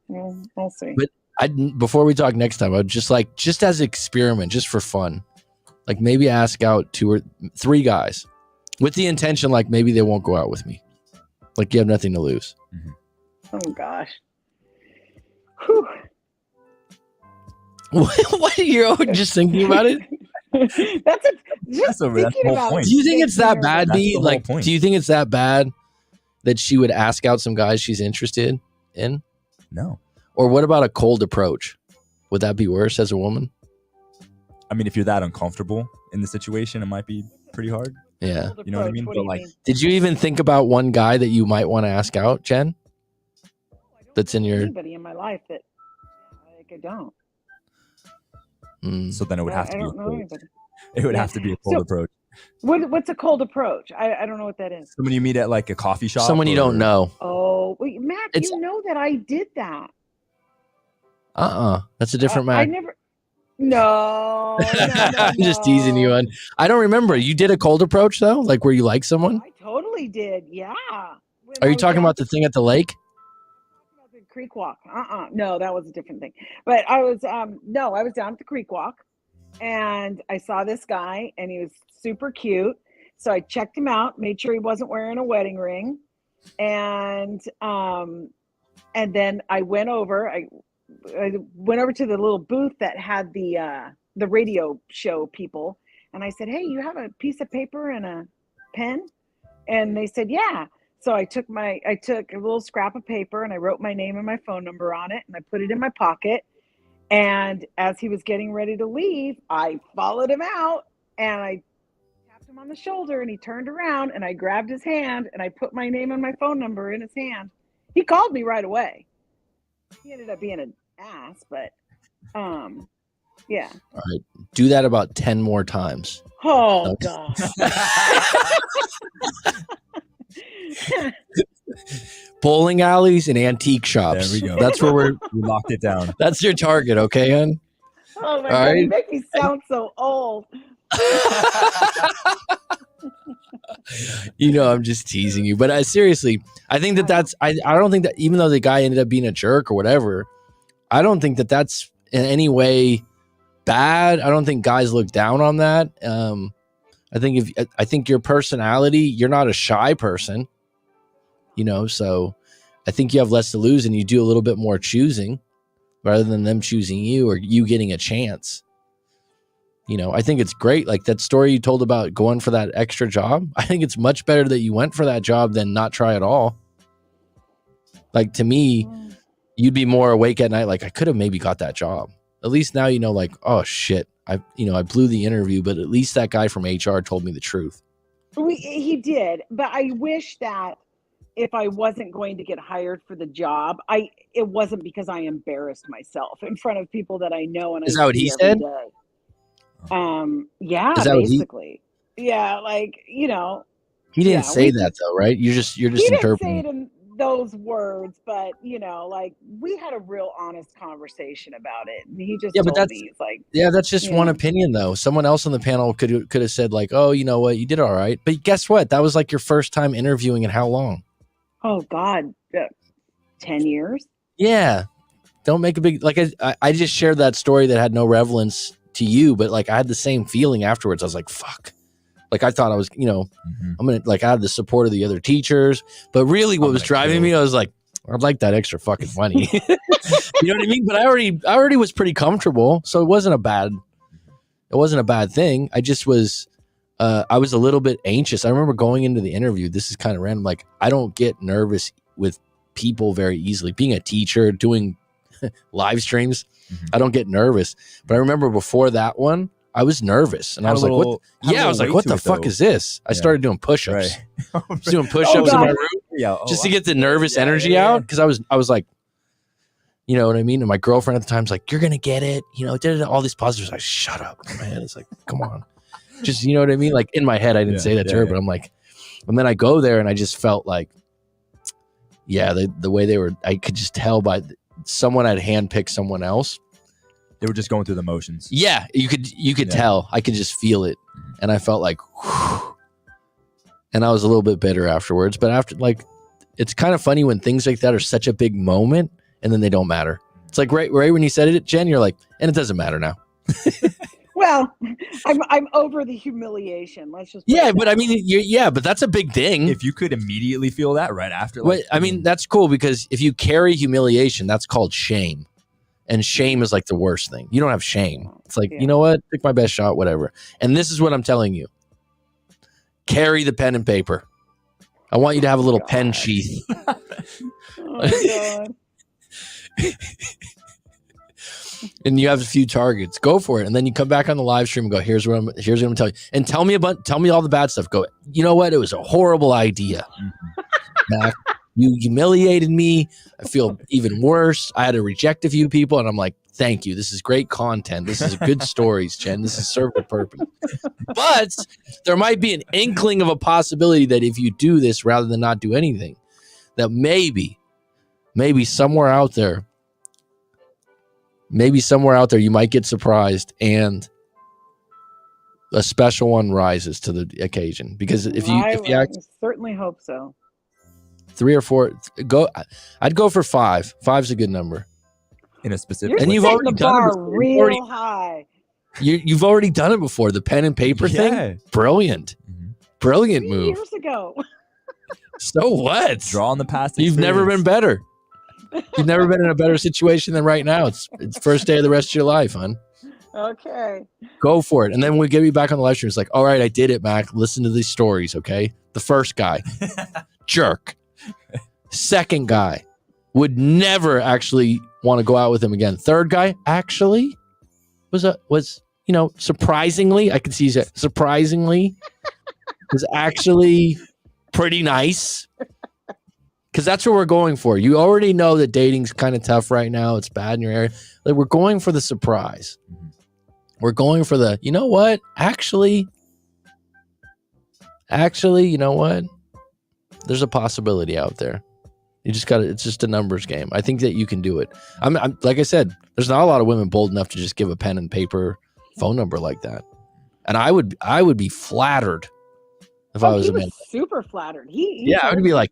We'll see. But before we talk next time, I'd just as an experiment, just for fun, like maybe ask out 2 or 3 guys with the intention, like maybe they won't go out with me. Like you have nothing to lose. Oh gosh. Whew. What are you just thinking about it? That's the whole point. Do you think it's that bad, B? Like, do you think it's that bad that she would ask out some guys she's interested in? No. Or what about a cold approach? Would that be worse as a woman? I mean, if you're that uncomfortable in the situation, it might be pretty hard. Yeah. You know what I mean? But like, did you even think about one guy that you might want to ask out, Jen? That's in your anybody in my life that I don't. So then it would have to be a cold. It would have to be a cold approach. What's a cold approach? I don't know what that is. Someone you meet at like a coffee shop. Someone you don't know. Oh, wait, Matt, you know that I did that. That's a different Matt. I never. No. I'm just teasing you on. I don't remember. You did a cold approach though, like where you like someone. I totally did. Yeah. Are you talking about the thing at the lake? The creek walk. No, that was a different thing. But I was I was down at the creek walk, and I saw this guy, and he was super cute. So I checked him out, made sure he wasn't wearing a wedding ring, and then I went over. I went over to the little booth that had the radio show people, and I said, "Hey, you have a piece of paper and a pen?" And they said, "Yeah." So I took a little scrap of paper and I wrote my name and my phone number on it and I put it in my pocket. And as he was getting ready to leave, I followed him out and I tapped him on the shoulder and he turned around and I grabbed his hand and I put my name and my phone number in his hand. He called me right away. He ended up being an ass, but yeah. All right. Do that about 10 more times. Oh, God. Bowling alleys and antique shops. There we go. That's where we locked it down. That's your target, okay, hon? Oh my God, right. You make me sound so old. I'm just teasing you, but seriously, I think that's I don't think that, even though the guy ended up being a jerk or whatever, I don't think that that's in any way bad. I don't think guys look down on that. I think your personality, you're not a shy person, so I think you have less to lose and you do a little bit more choosing rather than them choosing you or you getting a chance. I think it's great. Like that story you told about going for that extra job. I think it's much better that you went for that job than not try at all. Like to me, you'd be more awake at night. Like I could have maybe got that job. At least now, like, oh shit. I blew the interview, but at least that guy from HR told me the truth. He did, but I wish that if I wasn't going to get hired for the job, it wasn't because I embarrassed myself in front of people that I know and Is that what he said? Day. Yeah, Is that basically. Yeah, like he didn't say that though, right? You're just he didn't interpreting. say it in those words, but like we had a real honest conversation about it. And he just told me, he's like, that's just one opinion though. Someone else on the panel could have said like, oh, you know what, you did all right. But guess what? That was like your first time interviewing in how long? Oh God, 10 years. Yeah, don't make a big like. I just shared that story that had no relevance to you, but like I had the same feeling afterwards. I was like, fuck. Like I thought I was, I'm gonna like I had the support of the other teachers, but really what was driving me, I was like, I'd like that extra fucking money. You know what I mean? But I already was pretty comfortable, so it wasn't a bad thing. I just was I was a little bit anxious. I remember going into the interview, this is kind of random, like I don't get nervous with people very easily. Being a teacher, doing live streams, I don't get nervous. But I remember before that one, I was nervous, and I was like, "What?" Yeah, I was like, "What the fuck is this?" I started doing push-ups. I was doing push-ups in my room, just to get the nervous energy out, because I was like, you know what I mean. And my girlfriend at the time's like, "You're gonna get it," all these positives. Like, shut up. In my head, it's like, come on, just you know what I mean. Like in my head, I didn't say that to her, but I'm like, and then I go there, and I just felt like, the way they were, I could just tell by someone had handpicked someone else. They were just going through the motions. Yeah, you could tell. I could just feel it, and I felt like, whew. And I was a little bit bitter afterwards. But after, like, it's kind of funny when things like that are such a big moment, and then they don't matter. It's like right when you said it, Jen, you're like, and it doesn't matter now. Well, I'm over the humiliation. Let's just but I mean, but that's a big thing. If you could immediately feel that right after, I mean, that's cool because if you carry humiliation, that's called shame. And shame is like the worst thing. You don't have shame. It's like, you know what? Pick my best shot, whatever. And this is what I'm telling you. Carry the pen and paper. I want you to have a little pen sheath. Oh, God. And you have a few targets. Go for it. And then you come back on the live stream and go, here's what I'm telling you. And tell me all the bad stuff. Go, you know what? It was a horrible idea. Mac, you humiliated me. I feel even worse. I had to reject a few people. And I'm like, thank you. This is great content. This is good stories, Jen. This has served a purpose. But there might be an inkling of a possibility that if you do this rather than not do anything, that maybe somewhere out there, you might get surprised and a special one rises to the occasion. Because if you act, certainly hope so. 3 or 4, I'd go for 5. 5's a good number. In a specific, and you've already done it real high. You've already done it before. The pen and paper thing, brilliant, brilliant move. Years ago. So what? Draw on the past. You've never been better. You've never been in a better situation than right now. It's first day of the rest of your life, hon. Okay. Go for it. And then we'll get you back on the live stream. It's like, all right, I did it, Mac. Listen to these stories, okay? The first guy. jerk. Second guy would never actually want to go out with him again. Third guy actually was surprisingly, I could see that surprisingly was actually pretty nice. Because that's what we're going for. You already know that dating's kind of tough right now. It's bad in your area. Like, we're going for the surprise. We're going for the, you know what? Actually, you know what? There's a possibility out there. You just got it's just a numbers game. I think that you can do it. I'm like I said, there's not a lot of women bold enough to just give a pen and paper phone number like that. And I would be flattered if I was a man. Super flattered. I would be like,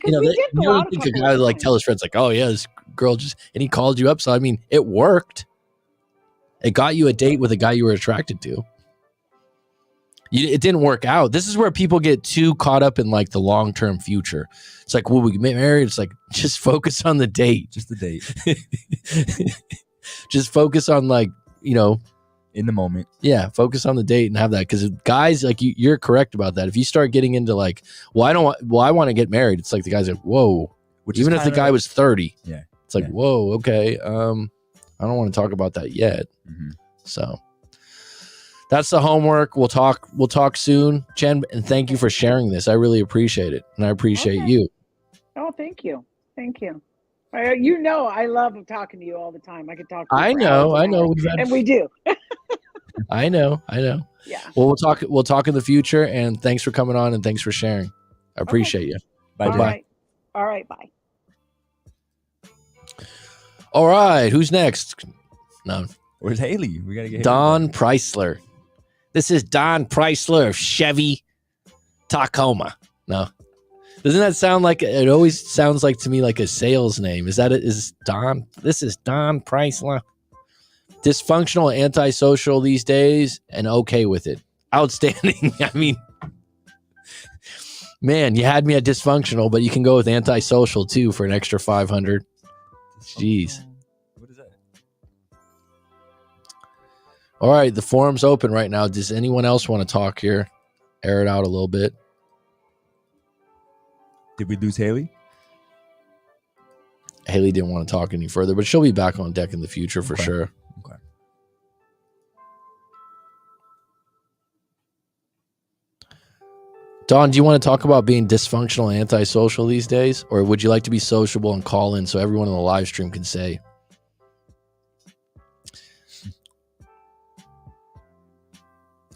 you know, you think a guy would like tell his friends like, oh yeah, this girl and he called you up. So I mean, it worked. It got you a date with a guy you were attracted to. It didn't work out. This is where people get too caught up in like the long-term future. It's like, will we get married? It's like, just focus on the date. Just the date. Just focus on like, you know, in the moment. Yeah, focus on the date and have that. Because guys, like you're correct about that. If you start getting into like, I want to get married. It's like the guy's like, whoa. Even if the guy was 30, yeah, it's like, whoa, okay. I don't want to talk about that yet. Mm-hmm. So that's the homework. We'll talk soon, Chen. And thank you for sharing this. I really appreciate it, and I appreciate you. Oh, thank you. You know, I love talking to you all the time. I could talk to you I know. and we do. I know. Yeah. Well, we'll talk in the future, and thanks for coming on and thanks for sharing. I appreciate you. Bye. All right. Bye. All right. Who's next? No. Where's Haley? We got to get Don Preisler. This is Don Preisler of Chevy Tacoma. No. Doesn't that sound like, it always sounds like to me like a sales name. Is that it? Is Don? This is Don Preisler. Dysfunctional, antisocial these days, and okay with it. Outstanding. I mean, man, you had me at dysfunctional, but you can go with antisocial too for an extra 500. Jeez. What is that? All right, the forum's open right now. Does anyone else want to talk here? Air it out a little bit. Did we lose Haley? Haley didn't want to talk any further, but she'll be back on deck in the future for sure. Okay. Don, do you want to talk about being dysfunctional and antisocial these days? Or would you like to be sociable and call in so everyone on the live stream can say?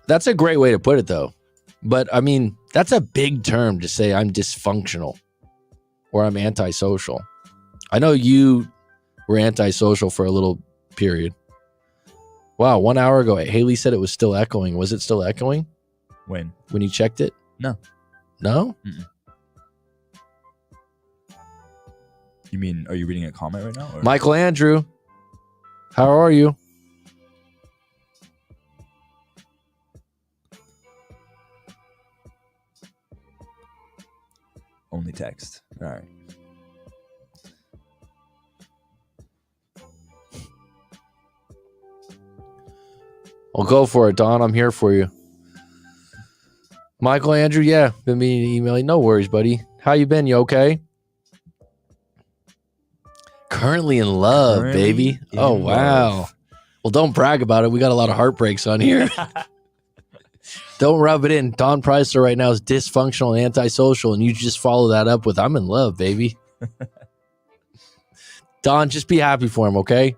That's a great way to put it, though. But, I mean, that's a big term to say I'm dysfunctional or I'm antisocial. I know you were antisocial for a little period. Wow, 1 hour ago, Haley said it was still echoing. Was it still echoing? When you checked it? No. No? Mm-mm. You mean, are you reading a comment right now? Or? Michael Andrew, how are you? Only text. All right. Well, go for it, Don. I'm here for you. Michael Andrew, yeah, been meaning to email you. No worries, buddy. How you been? You okay? Currently in love, baby. Oh, wow. Love. Well, don't brag about it. We got a lot of heartbreaks on here. Don't rub it in. Don Preisler right now is dysfunctional and antisocial, and you just follow that up with I'm in love, baby. Don, just be happy for him, okay?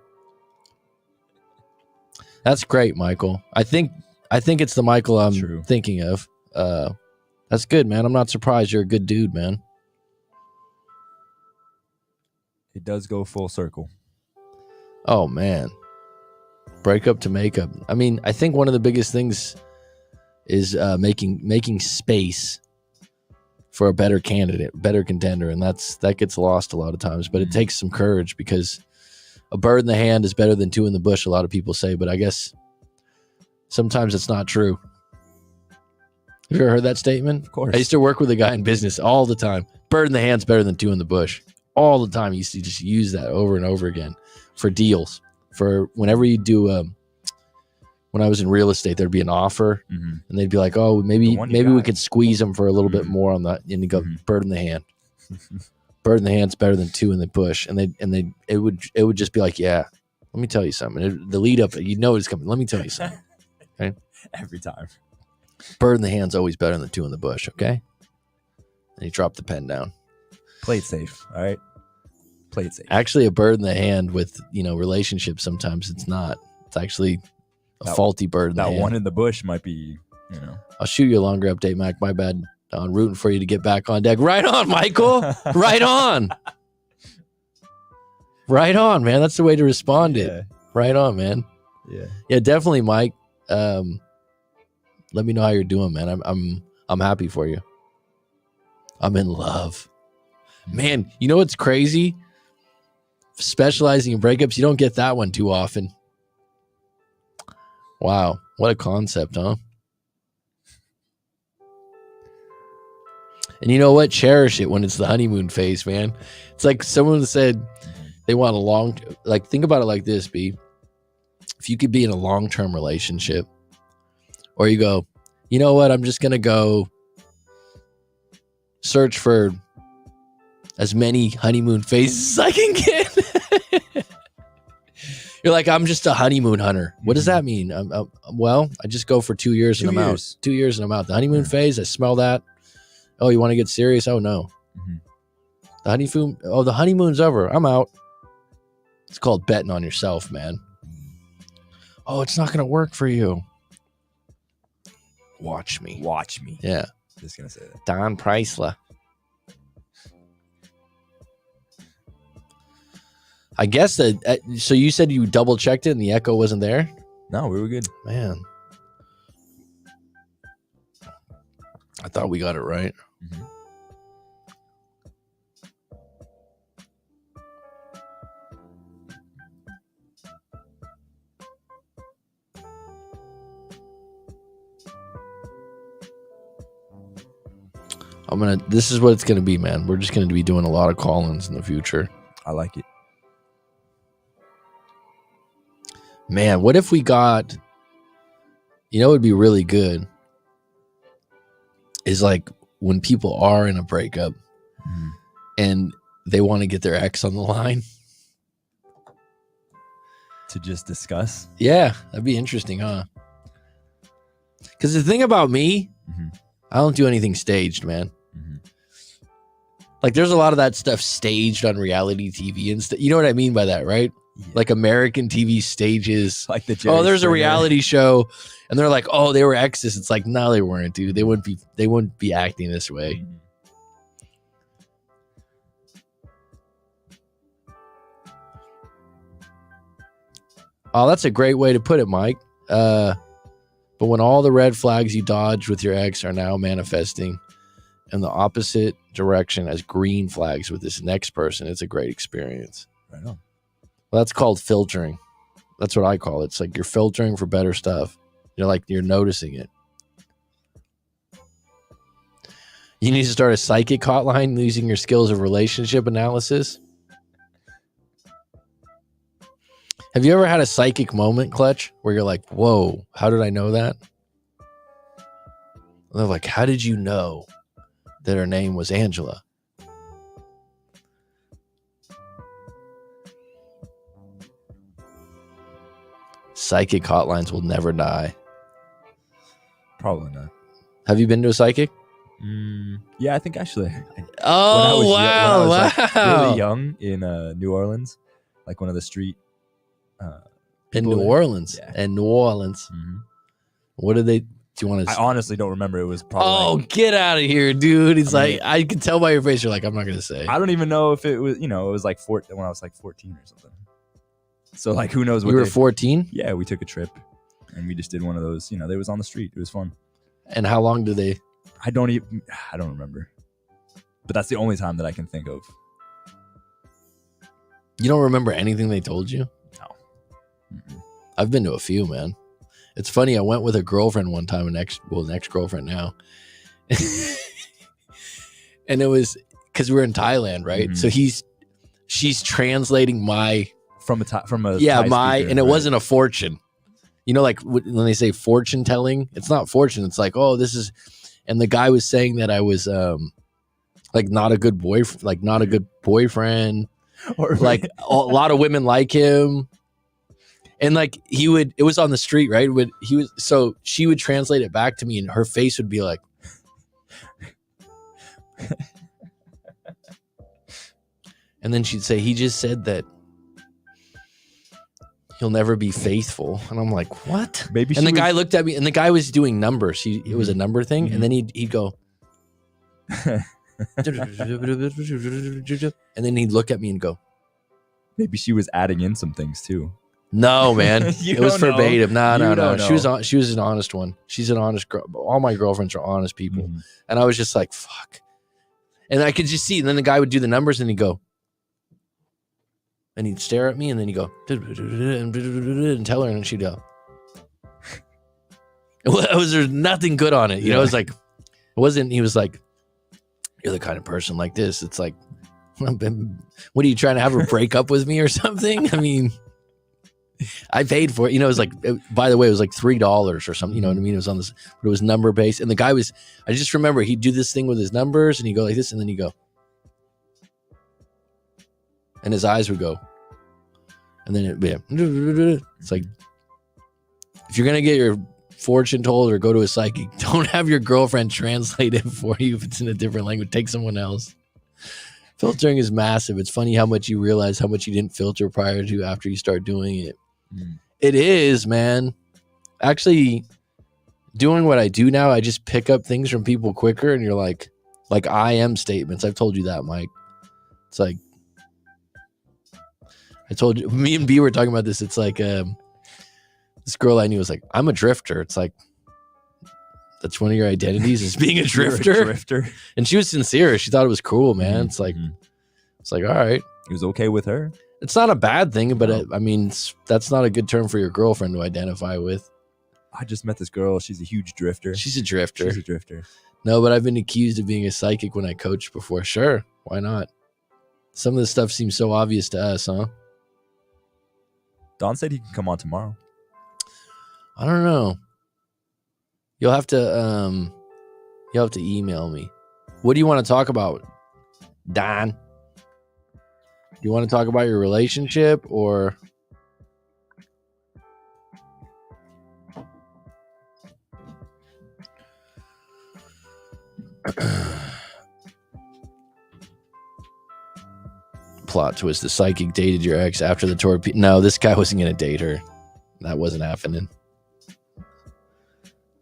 That's great, Michael. I think it's the Michael I'm thinking of. That's good, man. I'm not surprised. You're a good dude, man. It does go full circle. Oh, man. Breakup to makeup. I mean, I think one of the biggest things is making space for a better candidate, better contender, and that gets lost a lot of times. But it takes some courage, because a bird in the hand is better than two in the bush, a lot of people say, but I guess sometimes it's not true. Have you ever heard that statement? Of course. I used to work with a guy in business all the time. Bird in the hand's better than two in the bush. All the time. He used to just use that over and over again for deals. For whenever you do when I was in real estate, there'd be an offer, Mm-hmm. and they'd be like, "Oh, maybe we could squeeze them for a little bit more on that." And you go, "Bird in the hand, bird in the hand's better than two in the bush." And it would just be like, "Yeah, let me tell you something." The lead up, you know it's coming. Let me tell you something. Okay, Every time. bird in the hand's always better than two in the bush. Okay, and he dropped the pen down. Play it safe. All right. Play it safe. Actually, a bird in the hand with relationships, sometimes it's not. It's actually a faulty bird in the hand. That one in the bush might be, I'll shoot you a longer update, Mac. My bad. I'm rooting for you to get back on deck. Right on, Michael. Right on. Right on, man. That's the way to respond to it. Right on, man. Yeah, definitely, Mike. Let me know how you're doing, man. I'm happy for you. I'm in love. Man, you know what's crazy? Specializing in breakups, you don't get that one too often. Wow, what a concept, huh? And you know what? Cherish it when it's the honeymoon phase, man. It's like someone said they want a long, like, think about it like this, B. If you could be in a long-term relationship, or you go, you know what? I'm just going to go search for as many honeymoon phases as I can get. You're like, I'm just a honeymoon hunter. What does that mean? Well, I just go for 2 years and I'm out. 2 years and I'm out. The honeymoon phase, I smell that. Oh, you want to get serious? Oh, no. The honeymoon's over. I'm out. It's called betting on yourself, man. Oh, it's not going to work for you. Watch me. Yeah. Just going to say that. Don Preisler. I guess that, so you said you double checked it and the echo wasn't there? No, we were good. Man. I thought we got it right. This is what it's going to be, man. We're just going to be doing a lot of call-ins in the future. I like it. Man, what if we got, it would be really good is like when people are in a breakup and they want to get their ex on the line. To just discuss? Yeah, that'd be interesting, huh? Because the thing about me, I don't do anything staged, man. Like there's a lot of that stuff staged on reality TV and stuff. You know what I mean by that, right? Yeah. Like American TV stages, like there's Springer. A reality show, and they're like, oh, they were exes. It's like, no, they weren't, dude. They wouldn't be acting this way. Oh, that's a great way to put it, Mike. But when all the red flags you dodged with your ex are now manifesting in the opposite direction as green flags with this next person, it's a great experience. Right on. Well, that's called filtering. That's what I call it. It's like you're filtering for better stuff. You're noticing it. You need to start a psychic hotline using your skills of relationship analysis. Have you ever had a psychic moment, Clutch, where you're like, whoa, how did I know that? And they're like, how did you know that her name was Angela? Psychic hotlines will never die. Probably not. Have you been to a psychic? Yeah, I think actually. Oh, wow. When I was really young in New Orleans, like one of the street. In New Orleans. Yeah. And New Orleans. What did they... Do you want to... I honestly don't remember. It was probably... Oh, get out of here, dude. It's I can tell by your face. You're like, I'm not going to say. I don't even know if it was, it was like when I was like 14 or something. So like, who knows what... You were 14? Yeah, we took a trip and we just did one of those, they was on the street. It was fun. And how long did they... I don't remember. But that's the only time that I can think of. You don't remember anything they told you? No. I've been to a few, man. It's funny. I went with a girlfriend one time, an ex-girlfriend now. And it was because we're in Thailand, right? So she's translating my... From a yeah, Thai my... speaker, and it wasn't a fortune. You know, like when they say fortune telling, it's not fortune. It's like, oh, this is, and the guy was saying that I was like not a good boyfriend, like not a good boyfriend, or like a lot of women like him. And like it was on the street, right? So she would translate it back to me and her face would be like, and then she'd say, he just said that he'll never be faithful. And I'm like, what? Maybe. And the guy looked at me and the guy was doing numbers. It was a number thing. Mm-hmm. And then he'd go, and then he'd look at me and go, maybe she was adding in some things too. No, man. It was verbatim. No. She was an honest one. She's an honest girl. All my girlfriends are honest people. Mm-hmm. And I was just like, fuck. And I could just see, and then the guy would do the numbers and he'd go, and he'd stare at me and then he'd go, and tell her, and she'd go. There's nothing good on it. You know, it was like, he was like, you're the kind of person like this. It's like, what are you trying to have her break up with me or something? I mean, I paid for it. You know, it was like, by the way, it was like $3 or something. You know what I mean? It was on this, but it was number based. And the guy was, I just remember he'd do this thing with his numbers and he'd go like this and then he'd go. And his eyes would go. And then it's like, if you're going to get your fortune told or go to a psychic, don't have your girlfriend translate it for you if it's in a different language. Take someone else. Filtering is massive. It's funny how much you realize how much you didn't filter prior to after you start doing it. It is, man. Actually, doing what I do now, I just pick up things from people quicker, and you're like I am statements. I've told you that, Mike. It's like, I told you, me and B were talking about this. It's like this girl I knew was like, I'm a drifter. It's like, that's one of your identities is being a drifter. And she was sincere. She thought it was cool, man. It's like, all right. He was okay with her. It's not a bad thing, but I mean, that's not a good term for your girlfriend to identify with. I just met this girl. She's a huge drifter. She's a drifter. No, but I've been accused of being a psychic when I coached before. Sure. Why not? Some of this stuff seems so obvious to us, huh? Don said he can come on tomorrow. I don't know. You'll have to email me. What do you want to talk about, Don? Do you want to talk about your relationship or plot twist? The psychic dated your ex after the torpedo. No, this guy wasn't going to date her. That wasn't happening.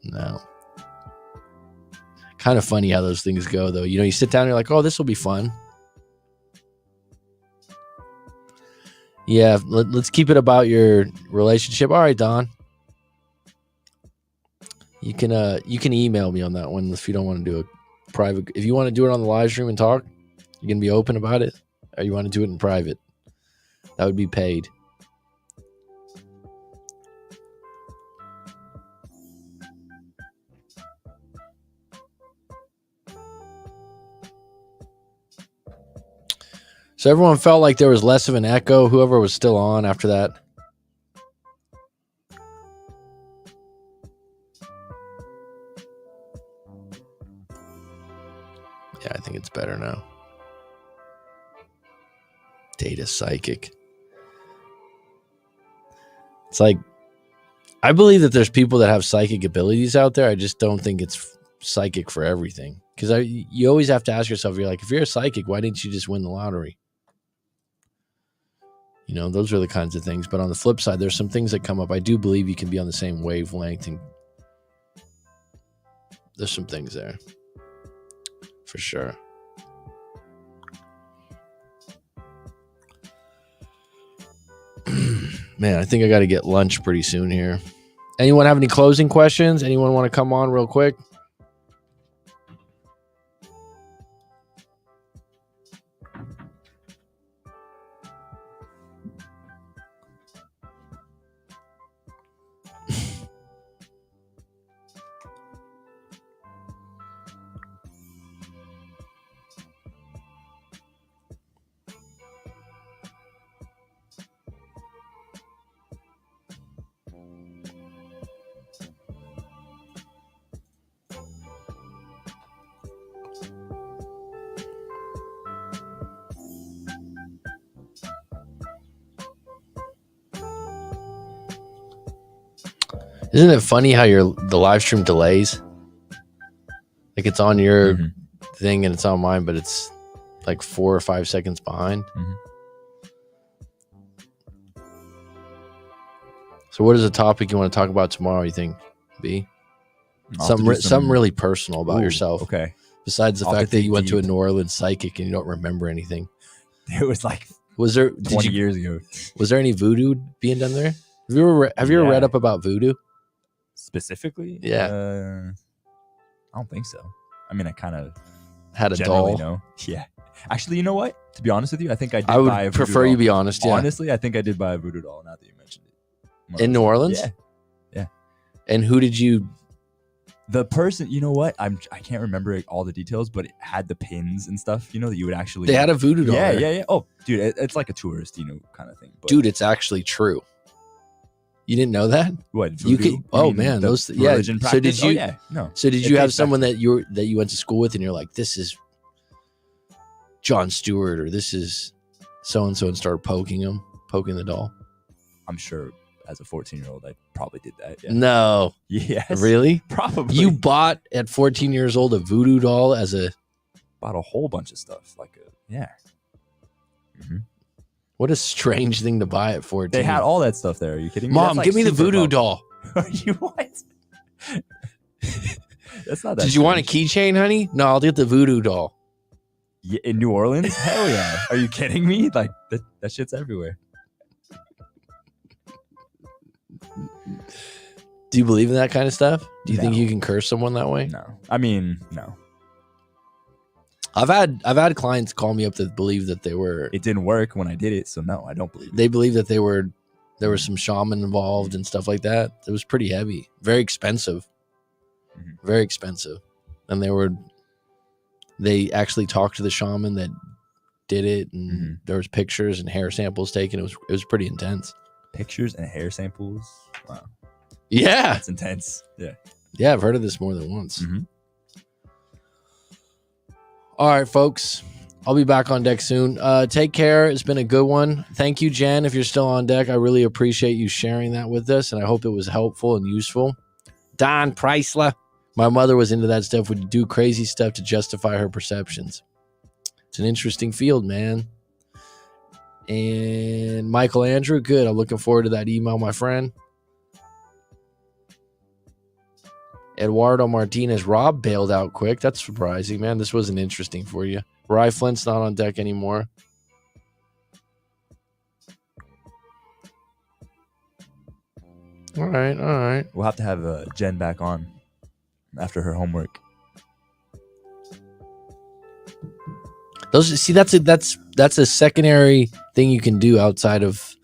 No. Kind of funny how those things go, though. You know, you sit down and you're like, oh, this will be fun. Yeah, let's keep it about your relationship. All right, Don. You can email me on that one if you don't want to do a private. If you want to do it on the live stream and talk, you can be open about it, or you want to do it in private. That would be paid. So everyone felt like there was less of an echo, whoever was still on after that. Yeah, I think it's better now. Data psychic. It's like, I believe that there's people that have psychic abilities out there. I just don't think it's psychic for everything. Because you always have to ask yourself, you're like, if you're a psychic, why didn't you just win the lottery? You know, those are the kinds of things. But on the flip side, there's some things that come up. I do believe you can be on the same wavelength, and there's some things there for sure. Man, I think I got to get lunch pretty soon here. Anyone have any closing questions? Anyone want to come on real quick? Isn't it funny how the live stream delays? Like it's on your thing and it's on mine, but it's like 4 or 5 seconds behind. So what is a topic you want to talk about tomorrow, you think, B? Something really personal about yourself. Okay. Besides the fact that you went to a New Orleans psychic and you don't remember anything. It was like 20 years ago. Was there any voodoo being done there? Have you ever read up about voodoo? Specifically? Yeah. I don't think so. I mean, I kind of had a doll. Know. Yeah. Actually, you know what? To be honest with you, I think I did I would buy a voodoo prefer doll. you be honest, yeah. Honestly, I think I did buy a voodoo doll now that you mentioned it. In New Orleans? Yeah. And who did you... The person, you know what? I can't remember all the details, but it had the pins and stuff, that you would actually... They had a voodoo doll. Yeah. Oh, dude, it's like a tourist, kind of thing. But dude, it's actually true. You didn't know that? What? Voodoo? Man, those religion practice? So did you? No. So did you have someone that you went to school with, and you're like, this is Jon Stewart, or this is so and so, and started poking the doll? I'm sure as a 14-year-old, I probably did that. Yeah. No. Yes. Really? Probably. You bought at 14 years old a voodoo doll bought a whole bunch of stuff What a strange thing to buy at 14. They had all that stuff there. Are you kidding me? Mom, give me the voodoo doll. You what? That's not that. Did you want a keychain, honey? No, I'll get the voodoo doll. Yeah, in New Orleans? Hell yeah. Are you kidding me? Like that shit's everywhere. Do you believe in that kind of stuff? Do you think you can curse someone that way? No. I mean, no. I've had clients call me up that believe that they were... It didn't work when I did it, so no, I don't believe it. They believe that there was some shaman involved and stuff like that. It was pretty heavy. Very expensive. Very expensive. And they actually talked to the shaman that did it, and there was pictures and hair samples taken. It was pretty intense. Pictures and hair samples? Wow. Yeah. That's intense. Yeah. Yeah, I've heard of this more than once. All right, folks. I'll be back on deck soon. Take care. It's been a good one. Thank you, Jen, if you're still on deck. I really appreciate you sharing that with us, and I hope it was helpful and useful. Don Preisler. My mother was into that stuff, would do crazy stuff to justify her perceptions. It's an interesting field, man. And Michael Andrew, good. I'm looking forward to that email, my friend. Eduardo Martinez, Rob bailed out quick. That's surprising, man. This wasn't interesting for you. Rye Flint's not on deck anymore. All right. We'll have to have Jen back on after her homework. That's a secondary thing you can do outside of.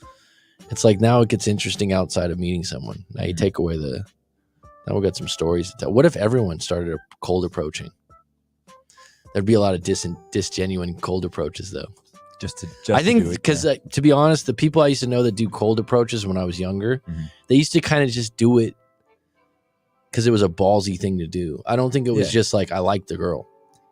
It's like now it gets interesting outside of meeting someone. Now you take away now we've got some stories to tell. What if everyone started cold approaching? There'd be a lot of disgenuine cold approaches, though. I think because to be honest, the people I used to know that do cold approaches when I was younger, they used to kind of just do it because it was a ballsy thing to do. I don't think it was just like I like the girl.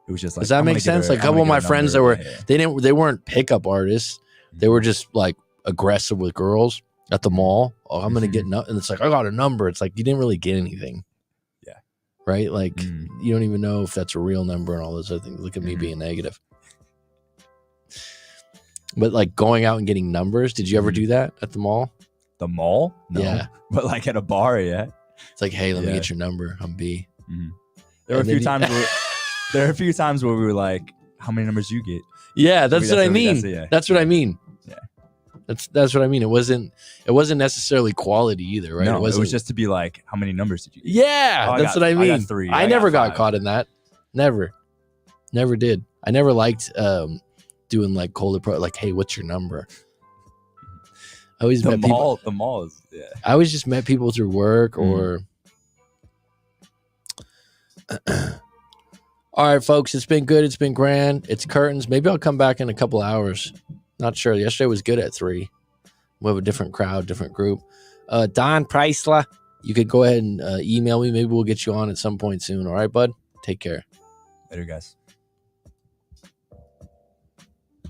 It was just like, does that make sense? Like a couple of my friends that were they weren't pickup artists. They were just like aggressive with girls at the mall. Oh, I'm gonna get and it's like I got a number. It's like you didn't really get anything. Yeah. Right? Like you don't even know if that's a real number and all those other things. Look at me being negative. But like going out and getting numbers, did you ever do that at the mall? The mall? No. Yeah. But like at a bar, yeah. It's like, hey, let me get your number. I'm B. There were a few times where we were like, how many numbers do you get? Yeah, that's what I mean. That's what I mean. Yeah. That's what I mean. It wasn't necessarily quality either, right? No, it was just to be like, how many numbers did you get? Yeah, that's what I mean. I got 3. I never got caught in that. Never did. I never liked doing like cold approach, like, hey, what's your number? I always met people. The mall is, yeah. I always just met people through work or. All right, folks, it's been good. It's been grand. It's curtains. Maybe I'll come back in a couple hours. Not sure. Yesterday was good at 3. We have a different crowd, different group. Don Preisler, you could go ahead and email me. Maybe we'll get you on at some point soon. All right, bud? Take care. Later, guys.